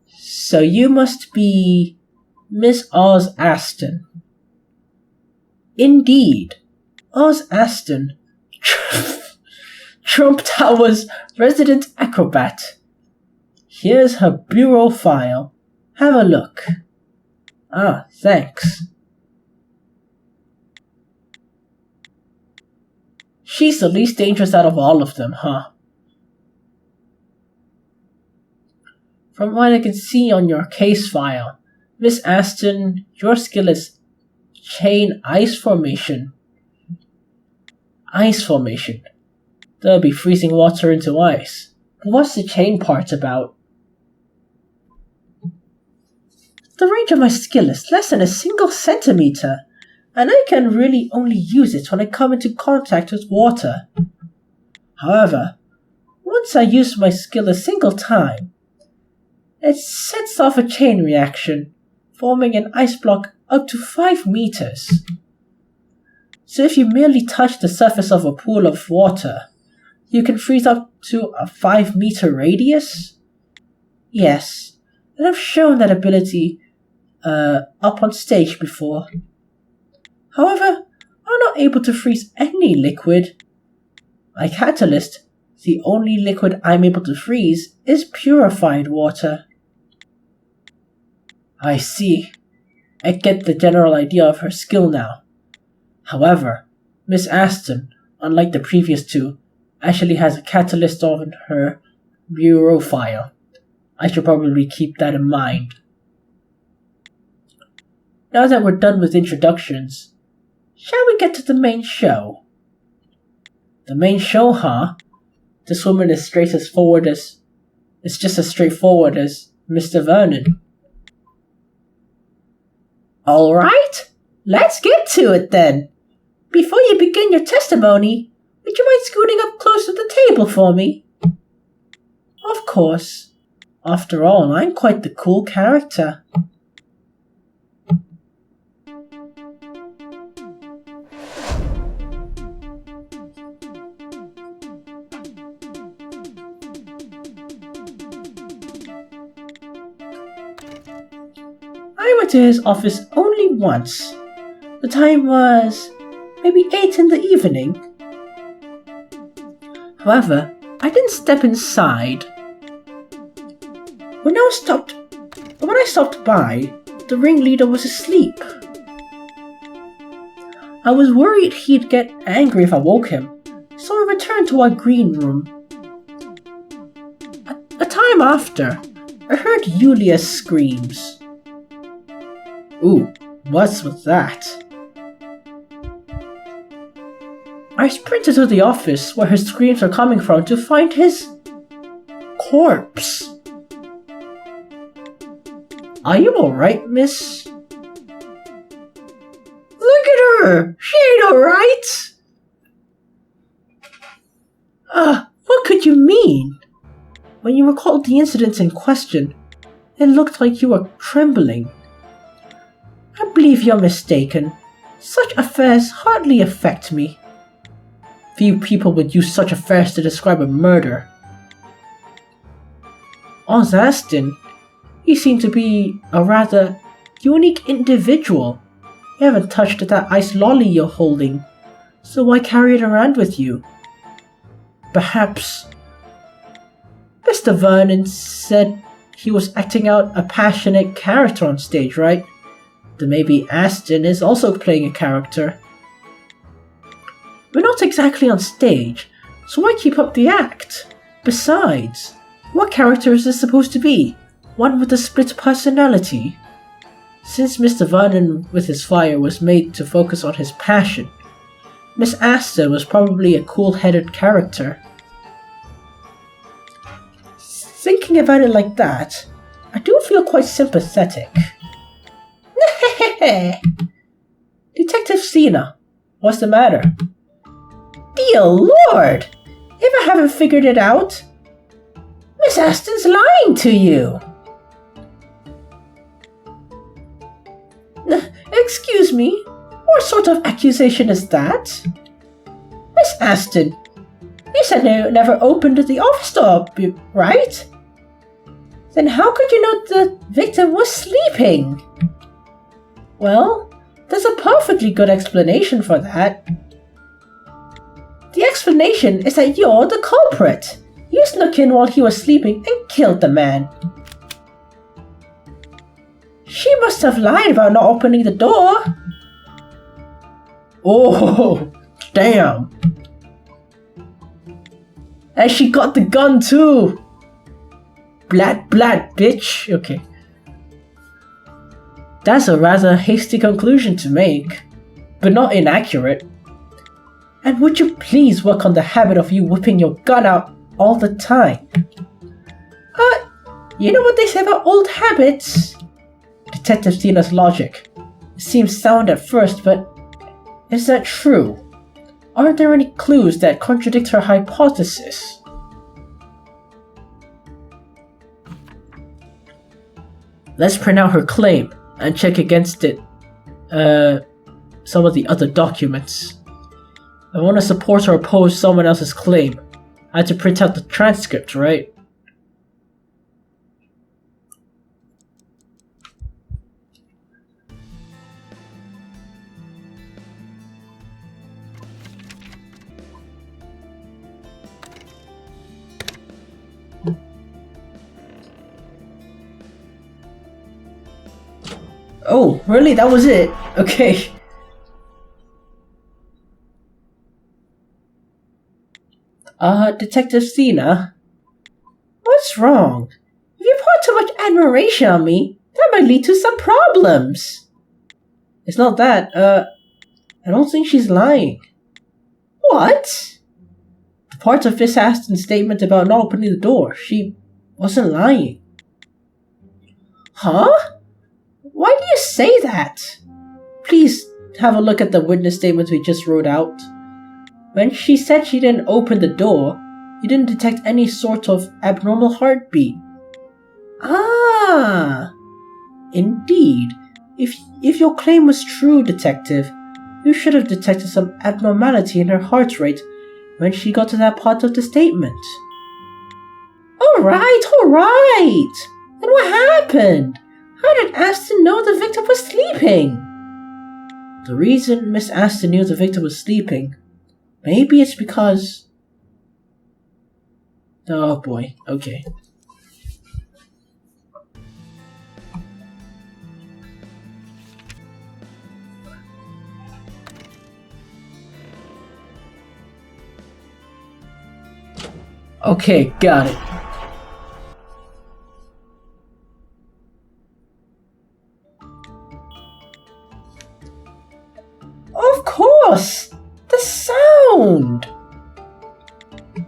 So you must be Miss Oz Aston. Indeed, Oz Aston, Trump Tower's resident acrobat. Here's her bureau file. Have a look. Ah, thanks. She's the least dangerous out of all of them, huh? From what I can see on your case file, Miss Aston, your skill is chain ice formation. Ice formation. That'll be freezing water into ice. But what's the chain part about? The range of my skill is less than a single centimeter, and I can really only use it when I come into contact with water. However, once I use my skill a single time, it sets off a chain reaction, forming an ice block up to 5 meters. So if you merely touch the surface of a pool of water, you can freeze up to a 5-meter radius? Yes, and I've shown that ability up on stage before. However, I'm not able to freeze any liquid. My catalyst, the only liquid I'm able to freeze, is purified water. I see. I get the general idea of her skill now. However, Miss Aston, unlike the previous two, actually has a catalyst on her bureau file. I should probably keep that in mind. Now that we're done with introductions, shall we get to the main show? The main show, huh? This woman is just as straightforward as Mr. Vernon. Alright, let's get to it then. Before you begin your testimony, would you mind scooting up close to the table for me? Of course. After all, I'm quite the cool character. I went to his office only once. The time was maybe 8 in the evening. However, I didn't step inside. When I stopped by, the ringleader was asleep. I was worried he'd get angry if I woke him, so I returned to our green room. A time after, I heard Yulia's screams. Ooh, what's with that? I sprinted to the office where his screams were coming from to find his corpse. Are you alright, miss? Look at her! She ain't alright! What could you mean? When you recalled the incidents in question, it looked like you were trembling. I believe you're mistaken. Such affairs hardly affect me. Few people would use such affairs to describe a murder. Oz Aston, you seem to be a rather unique individual. You haven't touched that ice lolly you're holding, So why carry it around with you? Perhaps Mr. Vernon said he was acting out a passionate character on stage, right? Then maybe Aston is also playing a character. We're not exactly on stage, so why keep up the act? Besides, what character is this supposed to be? One with a split personality? Since Mr. Vernon with his fire was made to focus on his passion, Miss Aston was probably a cool-headed character. Thinking about it like that, I do feel quite sympathetic. Detective Cena, what's the matter? Dear Lord! If I haven't figured it out, Miss Aston's lying to you! Excuse me, what sort of accusation is that? Miss Aston, you said you never opened the office door, right? Then how could you know the victim was sleeping? Well, there's a perfectly good explanation for that. The explanation is that you're the culprit. You snuck in while he was sleeping and killed the man. She must have lied about not opening the door. Oh, damn. And she got the gun too. Blat, bitch. Okay. That's a rather hasty conclusion to make, but not inaccurate. And would you please work on the habit of you whipping your gun out all the time? You know what they say about old habits? Detective Cena's logic. It seems sound at first, but is that true? Are there any clues that contradict her hypothesis? Let's print out her claim and check against it some of the other documents. I want to support or oppose someone else's claim. I had to print out the transcript, right? Oh, really? That was it? Okay. Detective Cena? What's wrong? If you pour too much admiration on me, that might lead to some problems. It's not that, I don't think she's lying. What? The parts of Miss Aston's statement about not opening the door, she wasn't lying. Huh? Why do you say that? Please have a look at the witness statements we just wrote out. When she said she didn't open the door, you didn't detect any sort of abnormal heartbeat. Ah! Indeed. If your claim was true, Detective, you should have detected some abnormality in her heart rate when she got to that part of the statement. Alright! Then what happened? How did Aston know the victim was sleeping? The reason Miss Aston knew the victim was sleeping, maybe it's because... Oh boy, okay. Okay, got it. Of course! The sound!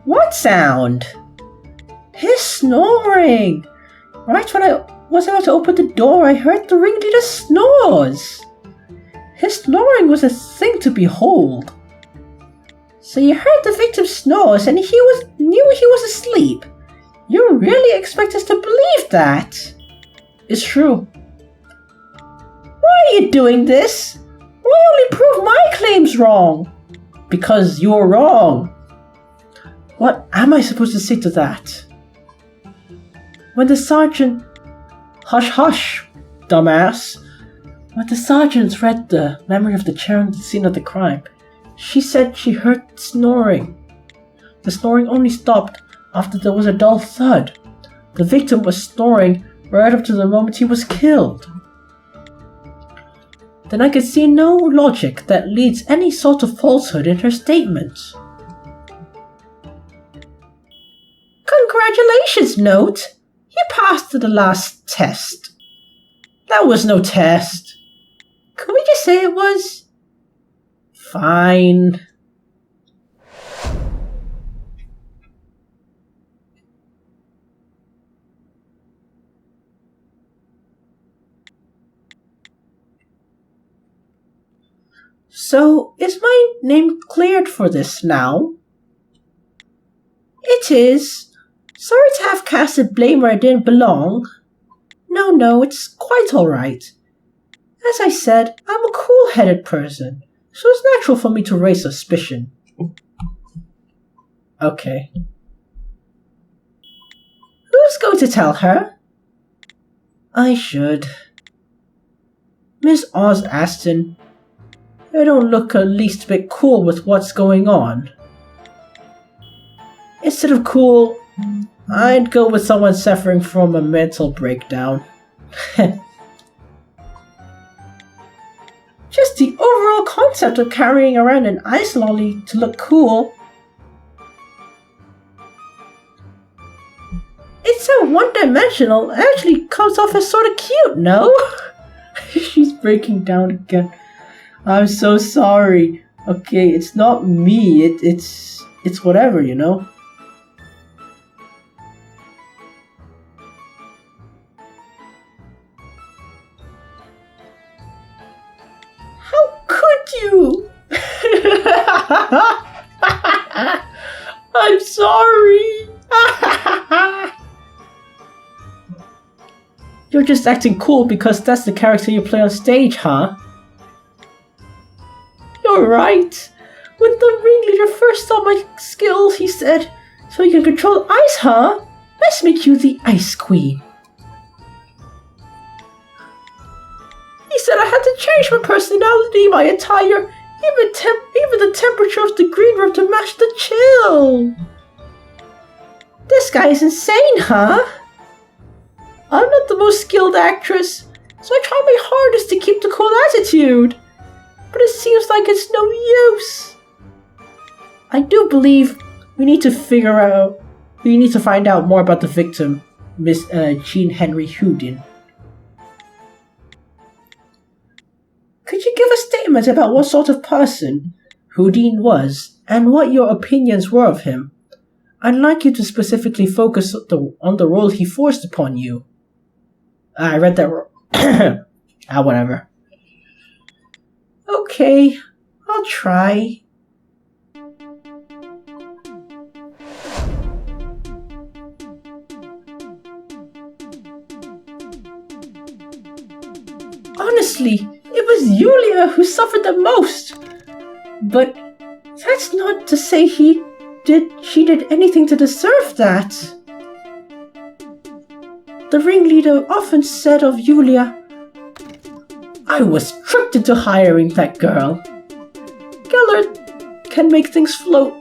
What sound? His snoring! Right when I was about to open the door, I heard the ringleader snores. His snoring was a thing to behold. So you heard the victim snores and knew he was asleep. You really expect us to believe that? It's true. Why are you doing this? Why only prove my claims wrong? Because you're wrong. What am I supposed to say to that? When the sergeant... Hush, hush, dumbass. When the sergeant read the memory of the chair on the scene of the crime, She said she heard snoring. The snoring only stopped after there was a dull thud. The victim was snoring right up to the moment he was killed. Then I could see no logic that leads any sort of falsehood in her statements. Congratulations, Note! You passed the last test. That was no test. Could we just say it was? Fine. So, is my name cleared for this now? It is. Sorry to have casted blame where I didn't belong. No, it's quite alright. As I said, I'm a cool-headed person, so it's natural for me to raise suspicion. Okay. Who's going to tell her? I should. Miss Oz Aston, you don't look the least bit cool with what's going on. Instead of cool, I'd go with someone suffering from a mental breakdown. Just the overall concept of carrying around an ice lolly to look cool. It's so one-dimensional, it actually comes off as sort of cute, no? She's breaking down again. I'm so sorry. Okay, it's not me, it's whatever, you know? How could you? I'm sorry. You're just acting cool because that's the character you play on stage, huh? You're right. When the ringleader first saw my skills, he said, "So you can control ice, huh? Let's make you the Ice Queen." He said I had to change my personality, my attire, even the temperature of the green room to match the chill. This guy is insane, huh? I'm not the most skilled actress, so I try my hardest to keep the cool attitude. But it seems like it's no use. I do believe we need to find out more about the victim, Miss Jean Henry Houdin. Could you give a statement about what sort of person Houdin was and what your opinions were of him? I'd like you to specifically focus on the role he forced upon you. I read that wrong. Whatever. Okay, I'll try. Honestly, it was Yulia who suffered the most. But that's not to say she did anything to deserve that. The ringleader often said of Yulia, "I was tricked into hiring that girl. Gellert can make things float,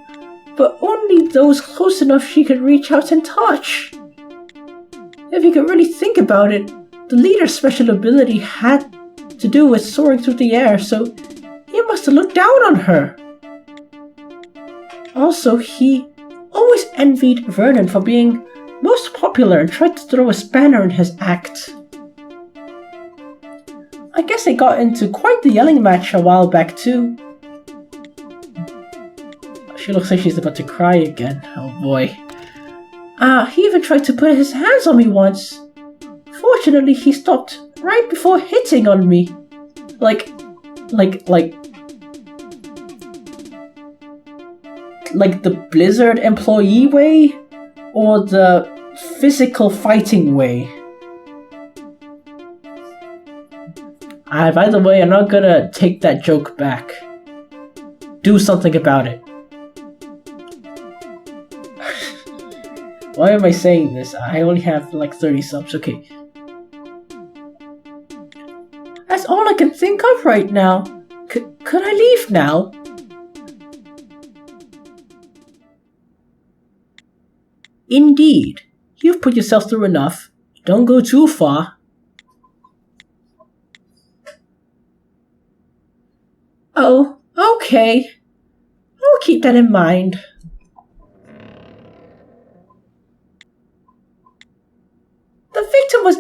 but only those close enough she could reach out and touch." If you could really think about it, the leader's special ability had to do with soaring through the air, so he must have looked down on her. Also, he always envied Vernon for being most popular and tried to throw a spanner in his act. I guess they got into quite the yelling match a while back too. She looks like she's about to cry again. Oh boy. He even tried to put his hands on me once. Fortunately, he stopped right before hitting on me. Like the Blizzard employee way? Or the physical fighting way? By the way, I'm not gonna take that joke back. Do something about it. Why am I saying this? I only have like 30 subs, okay. That's all I can think of right now. Could I leave now? Indeed. You've put yourself through enough. Don't go too far. Oh, okay. I'll keep that in mind. The victim was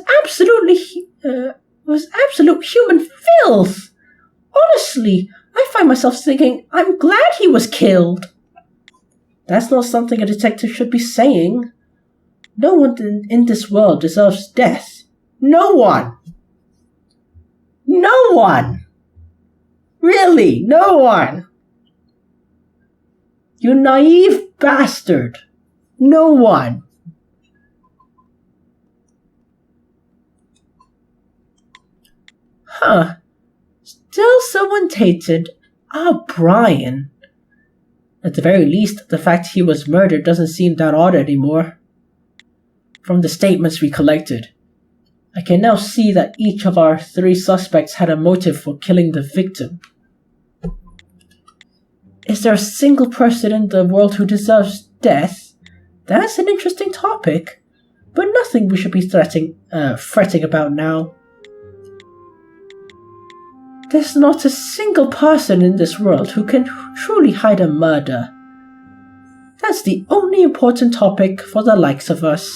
absolute human filth. Honestly, I find myself thinking, I'm glad he was killed. That's not something a detective should be saying. No one in this world deserves death. No one. No one. Really, no one. You naive bastard. No one. Huh. Still someone tainted. Brian. At the very least, the fact he was murdered doesn't seem that odd anymore. From the statements we collected, I can now see that each of our 3 suspects had a motive for killing the victim. Is there a single person in the world who deserves death? That's an interesting topic, but nothing we should be fretting about now. There's not a single person in this world who can truly hide a murder. That's the only important topic for the likes of us.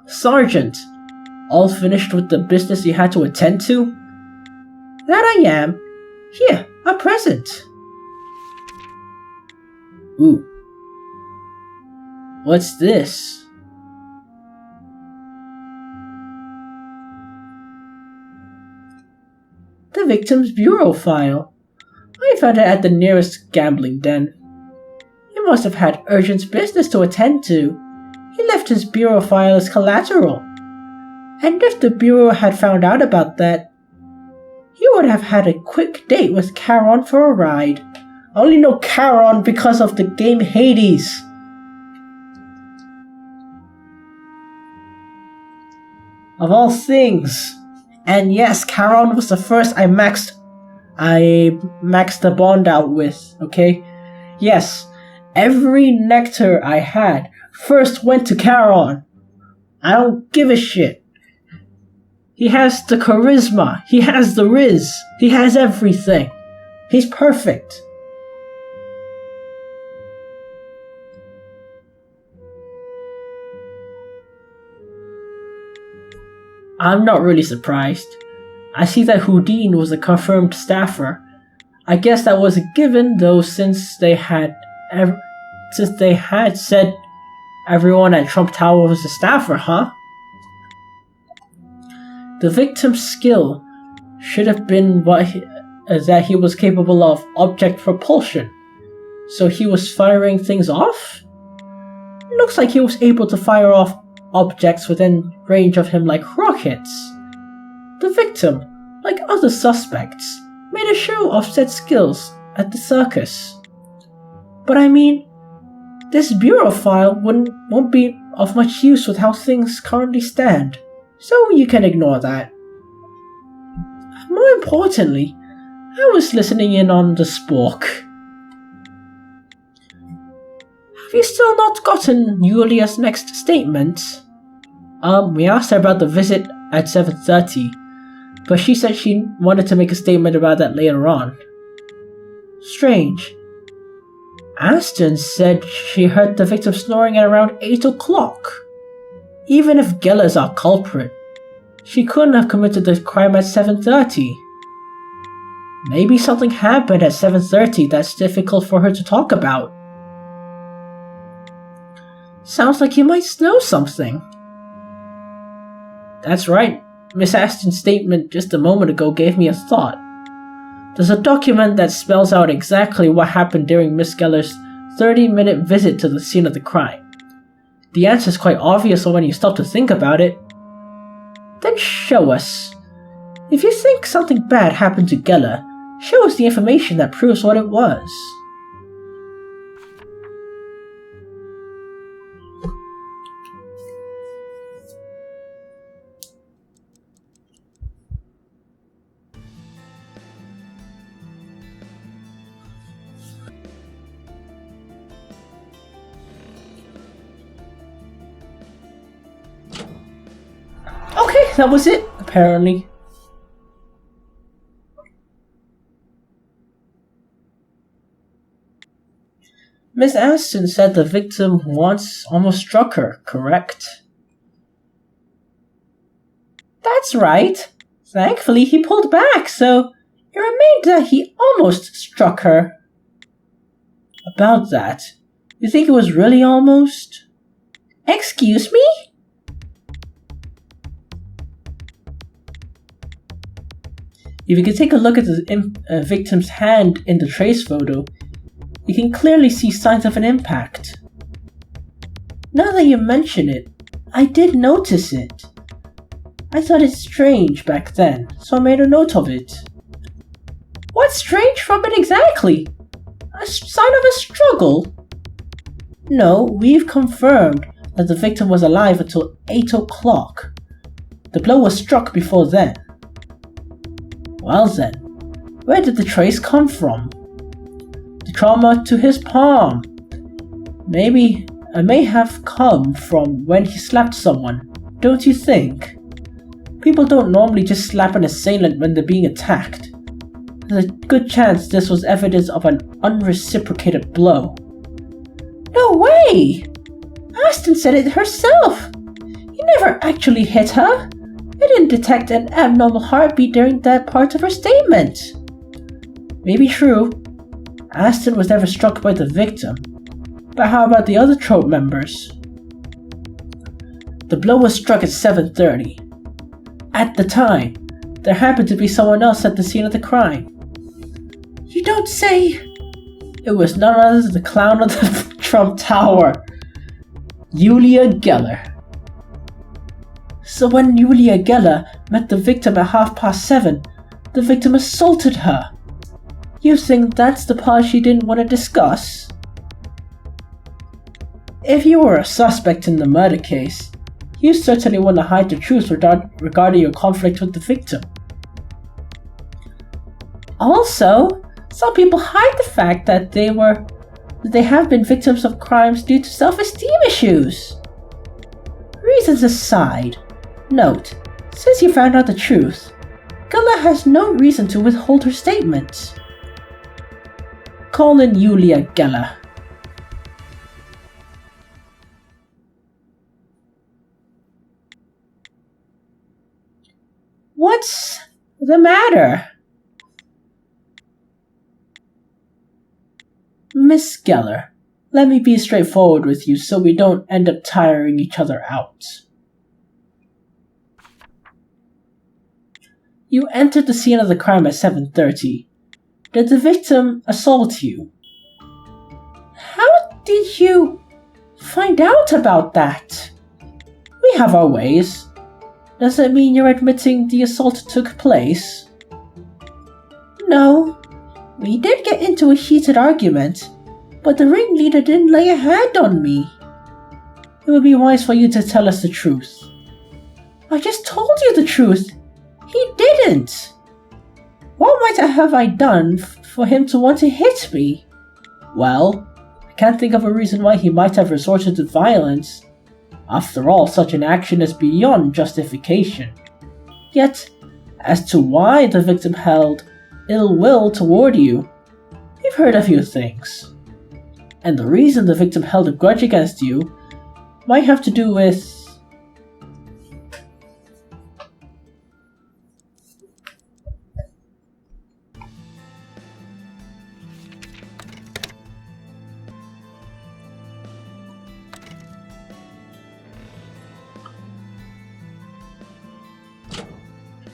Sergeant, all finished with the business you had to attend to? That I am. Here, a present. Ooh. What's this? The victim's bureau file. I found it at the nearest gambling den. He must have had urgent business to attend to. He left his bureau file as collateral. And if the bureau had found out about that, he would have had a quick date with Charon for a ride. I only know Charon because of the game Hades. Of all things. And yes, Charon was the first I maxed the bond out with, okay? Yes, every nectar I had first went to Charon. I don't give a shit. He has the charisma, he has the riz, he has everything. He's perfect. I'm not really surprised. I see that Houdin was a confirmed staffer. I guess that was a given, though, since they had said everyone at Trump Tower was a staffer, huh? The victim's skill should have been that he was capable of object propulsion. So he was firing things off? Looks like he was able to fire off objects within range of him like rockets. The victim, like other suspects, made a show of said skills at the circus. But I mean, this bureau file won't be of much use with how things currently stand, so you can ignore that. More importantly, I was listening in on the spork. Have you still not gotten Julia's next statement? We asked her about the visit at 7:30, but she said she wanted to make a statement about that later on. Strange. Aston said she heard the victim snoring at around 8 o'clock. Even if Geller's our culprit, she couldn't have committed the crime at 7:30. Maybe something happened at 7:30 that's difficult for her to talk about. Sounds like you might know something. That's right. Miss Aston's statement just a moment ago gave me a thought. There's a document that spells out exactly what happened during Miss Geller's 30-minute visit to the scene of the crime. The answer's quite obvious when you stop to think about it. Then show us. If you think something bad happened to Geller, show us the information that proves what it was. that was it, apparently. Miss Aston said the victim once almost struck her, correct? That's right. Thankfully, he pulled back, so it remained that he almost struck her. About that, you think it was really almost? Excuse me? If you can take a look at the victim's hand in the trace photo, you can clearly see signs of an impact. Now that you mention it, I did notice it. I thought it strange back then, so I made a note of it. What's strange from it exactly? A sign of a struggle? No, we've confirmed that the victim was alive until 8 o'clock. The blow was struck before then. Well then, where did the trace come from? The trauma to his palm. Maybe it may have come from when he slapped someone, don't you think? People don't normally just slap an assailant when they're being attacked. There's a good chance this was evidence of an unreciprocated blow. No way! Aston said it herself! He never actually hit her! I didn't detect an abnormal heartbeat during that part of her statement. Maybe true. Aston was never struck by the victim. But how about the other troop members? The blow was struck at 7:30. At the time, there happened to be someone else at the scene of the crime. You don't say... It was none other than the clown of the Trump Tower, Julia Geller. So when Julia Geller met the victim at 7:30, the victim assaulted her. You think that's the part she didn't want to discuss? If you were a suspect in the murder case, you certainly want to hide the truth regarding your conflict with the victim. Also, some people hide the fact that they have been victims of crimes due to self-esteem issues. Reasons aside, note, since you found out the truth, Geller has no reason to withhold her statement. Call in Julia Geller. What's the matter? Miss Geller, let me be straightforward with you so we don't end up tiring each other out. You entered the scene of the crime at 7:30. Did the victim assault you? How did you find out about that? We have our ways. Does that mean you're admitting the assault took place? No. We did get into a heated argument, but the ringleader didn't lay a hand on me. It would be wise for you to tell us the truth. I just told you the truth. He didn't. What might have I done for him to want to hit me? Well, I can't think of a reason why he might have resorted to violence. After all, such an action is beyond justification. Yet, as to why the victim held ill will toward you, we've heard a few things. And the reason the victim held a grudge against you might have to do with...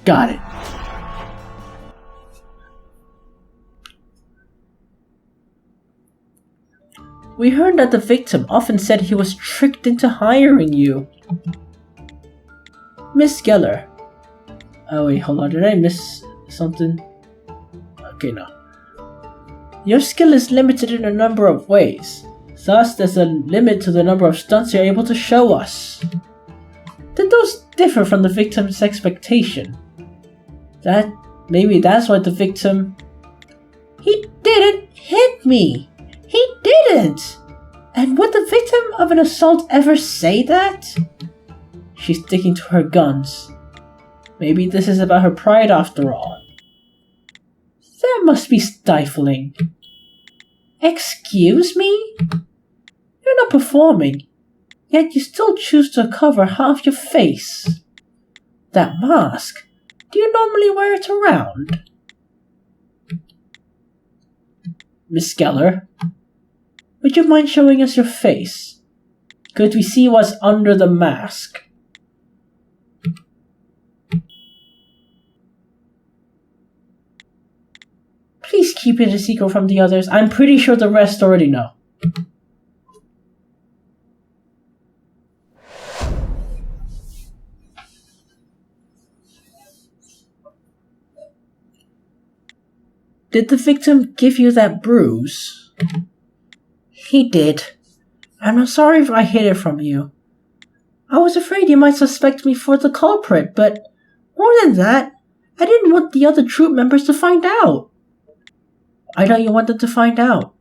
Got it. We heard that the victim often said he was tricked into hiring you. Miss Geller. Oh wait, hold on, did I miss something? Okay, no. Your skill is limited in a number of ways. Thus, there's a limit to the number of stunts you're able to show us. Did those differ from the victim's expectation? Maybe that's why the victim... He didn't hit me! He didn't! And would the victim of an assault ever say that? She's sticking to her guns. Maybe this is about her pride after all. That must be stifling. Excuse me? You're not performing, yet you still choose to cover half your face. That mask, do you normally wear it around? Miss Geller, would you mind showing us your face? Could we see what's under the mask? Please keep it a secret from the others. I'm pretty sure the rest already know. Did the victim give you that bruise? He did. I'm sorry if I hid it from you. I was afraid you might suspect me for the culprit, but more than that, I didn't want the other troop members to find out. I know you want them to find out.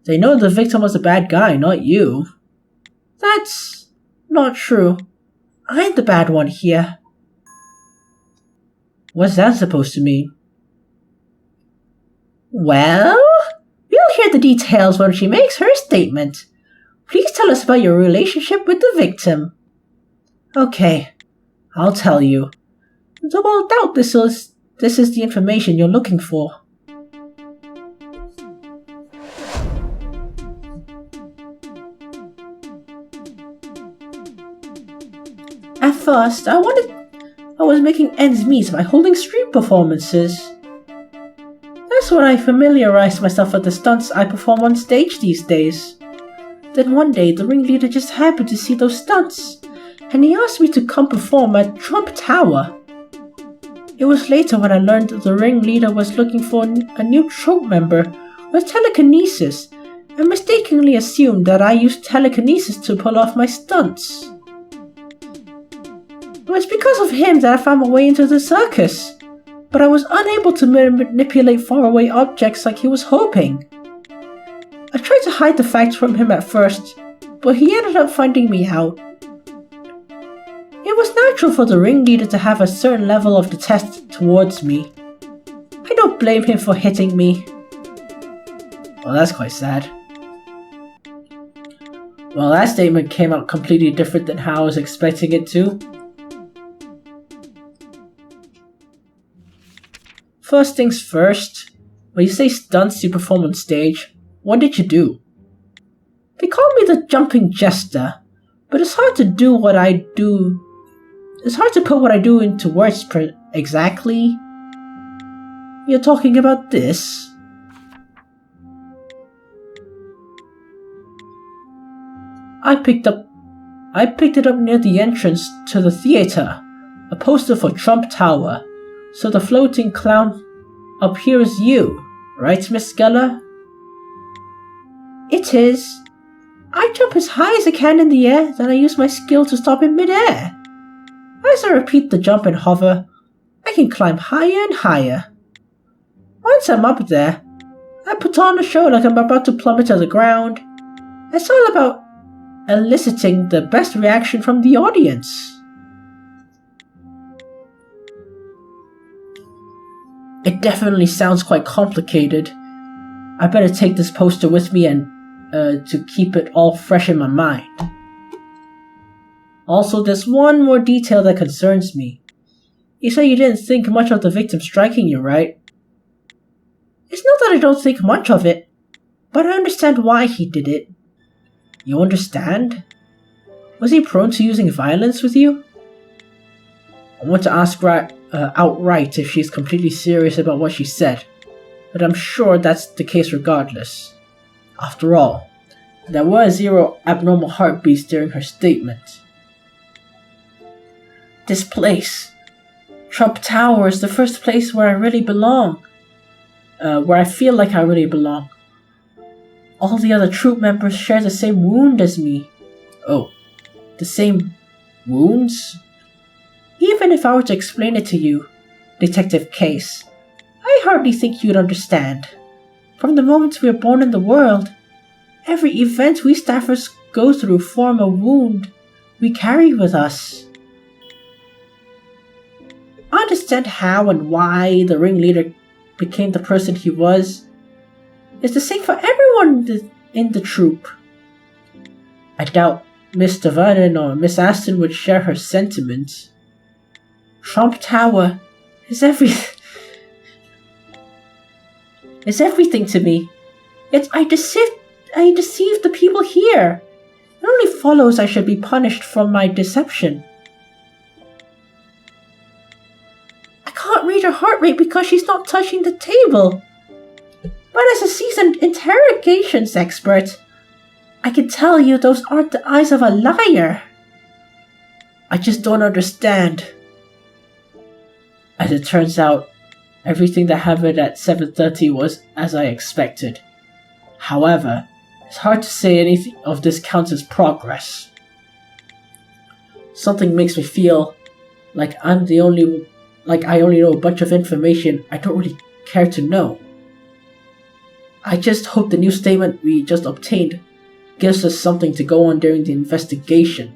They know the victim was a bad guy, not you. That's not true. I'm the bad one here. What's that supposed to mean? Well, we'll hear the details when she makes her statement. Please tell us about your relationship with the victim. Okay, I'll tell you. Though I'll doubt this is the information you're looking for. At first, I was making ends meet by holding street performances. That's when I familiarized myself with the stunts I perform on stage these days. Then one day, the ringleader just happened to see those stunts, and he asked me to come perform at Trump Tower. It was later when I learned that the ringleader was looking for a new troop member with telekinesis, and mistakenly assumed that I used telekinesis to pull off my stunts. It was because of him that I found my way into the circus, but I was unable to manipulate faraway objects like he was hoping. I tried to hide the facts from him at first, but he ended up finding me out. It was natural for the ringleader to have a certain level of detest towards me. I don't blame him for hitting me. Well, that's quite sad. Well, that statement came out completely different than how I was expecting it to. First things first, when you say stunts you perform on stage, what did you do? They call me the jumping jester, but it's hard to do what I do. It's hard to put what I do into words exactly. You're talking about this? I picked it up near the entrance to the theater, a poster for Trump Tower. So the floating clown up here is you, right, Miss Geller? It is. I jump as high as I can in the air, then I use my skill to stop in mid-air. As I repeat the jump and hover, I can climb higher and higher. Once I'm up there, I put on a show like I'm about to plummet to the ground. It's all about eliciting the best reaction from the audience. It definitely sounds quite complicated. I better take this poster with me and to keep it all fresh in my mind. Also, there's one more detail that concerns me. You say you didn't think much of the victim striking you, right? It's not that I don't think much of it, but I understand why he did it. You understand? Was he prone to using violence with you? I want to ask outright if she's completely serious about what she said, but I'm sure that's the case regardless. After all, there were 0 abnormal heartbeats during her statement. This place, Trump Tower, is the first place where I really belong. Where I feel like I really belong. All the other troop members share the same wound as me. Oh, the same wounds? Even if I were to explain it to you, Detective Case, I hardly think you'd understand. From the moment we are born in the world, every event we staffers go through form a wound we carry with us. understand how and why the ringleader became the person he was. It's the same for everyone in the troupe. I doubt Mr. Vernon or Miss Aston would share her sentiments. Trump Tower is everything to me. Yet I deceived the people here. It only follows I should be punished for my deception. I can't read her heart rate because she's not touching the table. But as a seasoned interrogations expert, I can tell you those aren't the eyes of a liar. I just don't understand. As it turns out, everything that happened at 7:30 was as I expected. However, it's hard to say anything of this counts as progress. Something makes me feel like I only know a bunch of information I don't really care to know. I just hope the new statement we just obtained gives us something to go on during the investigation.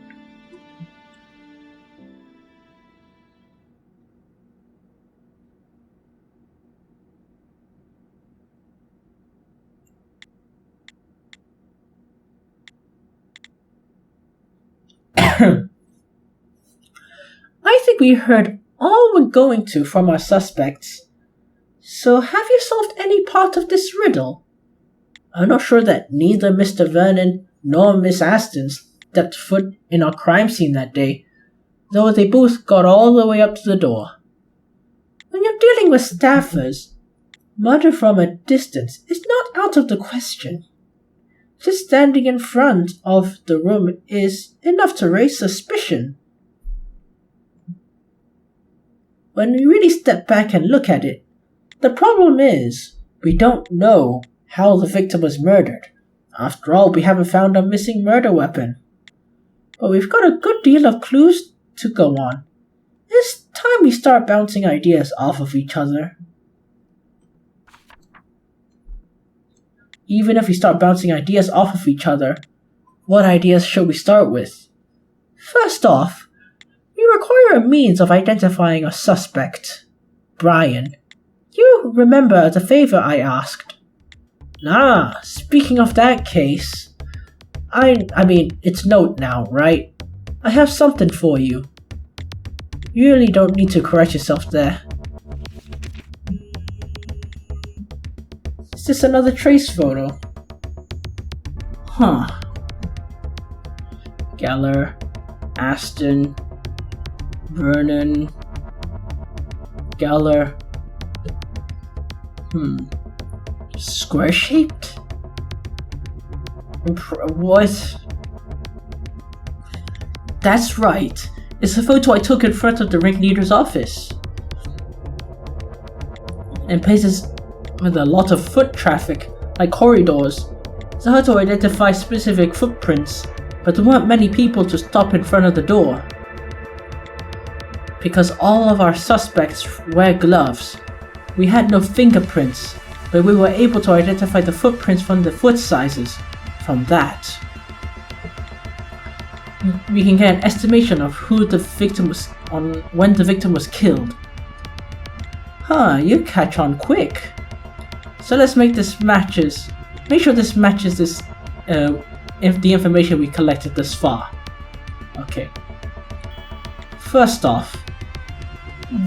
I think we heard all we're going to from our suspects. So have you solved any part of this riddle? I'm not sure that neither Mr. Vernon nor Miss Aston stepped foot in our crime scene that day, though they both got all the way up to the door. When you're dealing with staffers, murder from a distance is not out of the question. Just standing in front of the room is enough to raise suspicion. When we really step back and look at it, the problem is we don't know how the victim was murdered. After all, we haven't found a missing murder weapon. But we've got a good deal of clues to go on. It's time we start bouncing ideas off of each other. Even if we start bouncing ideas off of each other, what ideas should we start with? First off, we require a means of identifying a suspect. Brian, you remember the favor I asked? Speaking of that case, I mean, it's note now, right? I have something for you. You really don't need to correct yourself there. Is this another trace photo? Geller, Aston, Vernon, Geller. Square-shaped? What? That's right. It's a photo I took in front of the ringleader's office. In places with a lot of foot traffic, like corridors, it's hard to identify specific footprints, but there weren't many people to stop in front of the door. Because all of our suspects wear gloves, we had no fingerprints, but we were able to identify the footprints from the foot sizes. From that, we can get an estimation of who the victim was on when the victim was killed. You catch on quick. So let's make sure this matches this the information we collected thus far. Okay. First off,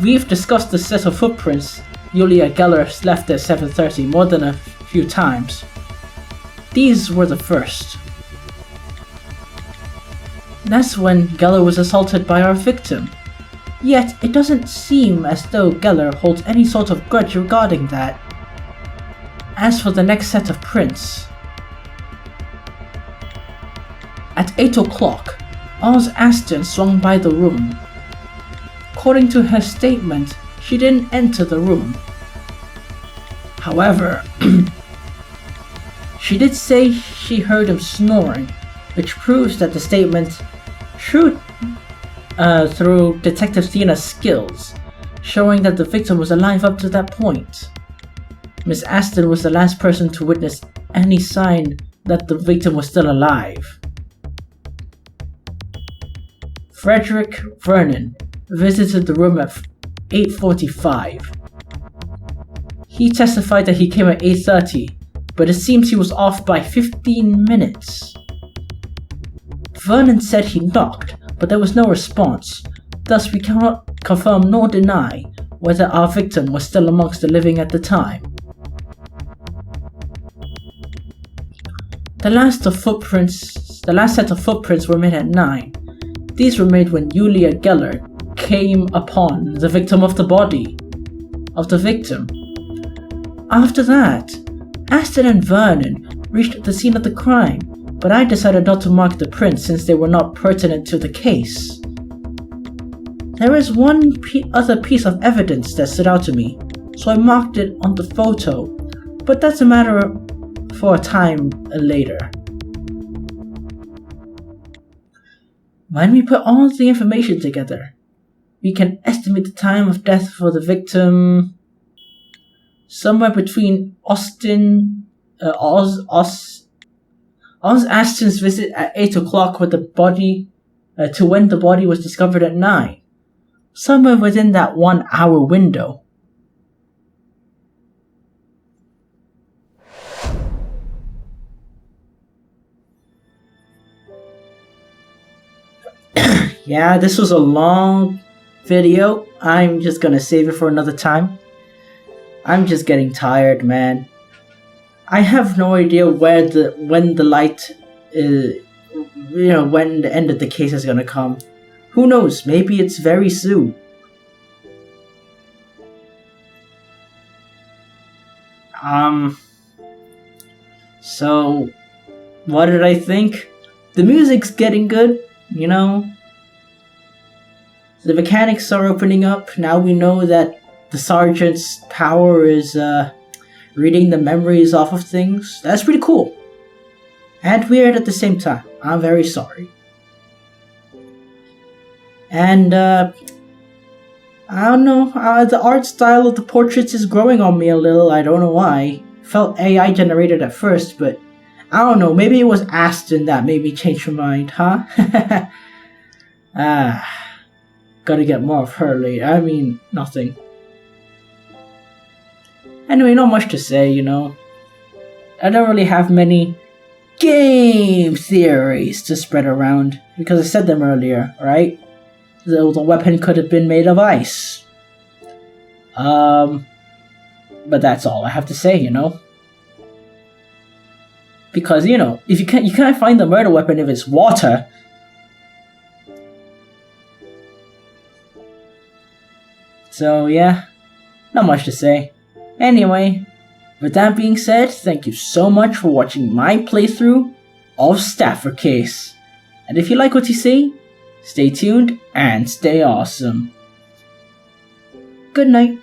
we've discussed the set of footprints Julia Geller left at 7:30 more than a few times. These were the first. That's when Geller was assaulted by our victim. Yet, it doesn't seem as though Geller holds any sort of grudge regarding that. As for the next set of prints, at 8 o'clock, Oz Aston swung by the room. According to her statement, she didn't enter the room. However, she did say she heard him snoring, which proves that the statement true through Detective Thena's skills, showing that the victim was alive up to that point. Miss Aston was the last person to witness any sign that the victim was still alive. Frederick Vernon visited the room at 8:45. He testified that he came at 8:30, but it seems he was off by 15 minutes. Vernon said he knocked, but there was no response. Thus, we cannot confirm nor deny whether our victim was still amongst the living at the time. The last set of footprints were made at 9. These were made when Julia Geller came upon the victim. After that, Aston and Vernon reached the scene of the crime, but I decided not to mark the prints since they were not pertinent to the case. There is one other piece of evidence that stood out to me, so I marked it on the photo, but that's a matter for a time later. When we put all the information together, we can estimate the time of death for the victim somewhere between Oz Aston's visit at 8 o'clock with the body to when the body was discovered at 9. Somewhere within that 1 hour window. Yeah, this was a long video. I'm just gonna save it for another time. I'm just getting tired, man. I have no idea when the end of the case is gonna come. Who knows? Maybe it's very soon. So, what did I think? The music's getting good, you know? The mechanics are opening up. Now we know that the sergeant's power is reading the memories off of things. That's pretty cool. And weird at the same time. I'm very sorry. And, I don't know, the art style of the portraits is growing on me a little. I don't know why. Felt AI generated at first, but I don't know. Maybe it was Aston that made me change my mind, huh? Gotta get more of her later. I mean, nothing. Anyway, not much to say, you know. I don't really have many game theories to spread around, because I said them earlier, right? The weapon could have been made of ice. But that's all I have to say, you know. Because, you know, if you can't find the murder weapon if it's water. So yeah, not much to say. Anyway, with that being said, thank you so much for watching my playthrough of Stafford Case. And if you like what you see, stay tuned and stay awesome. Good night.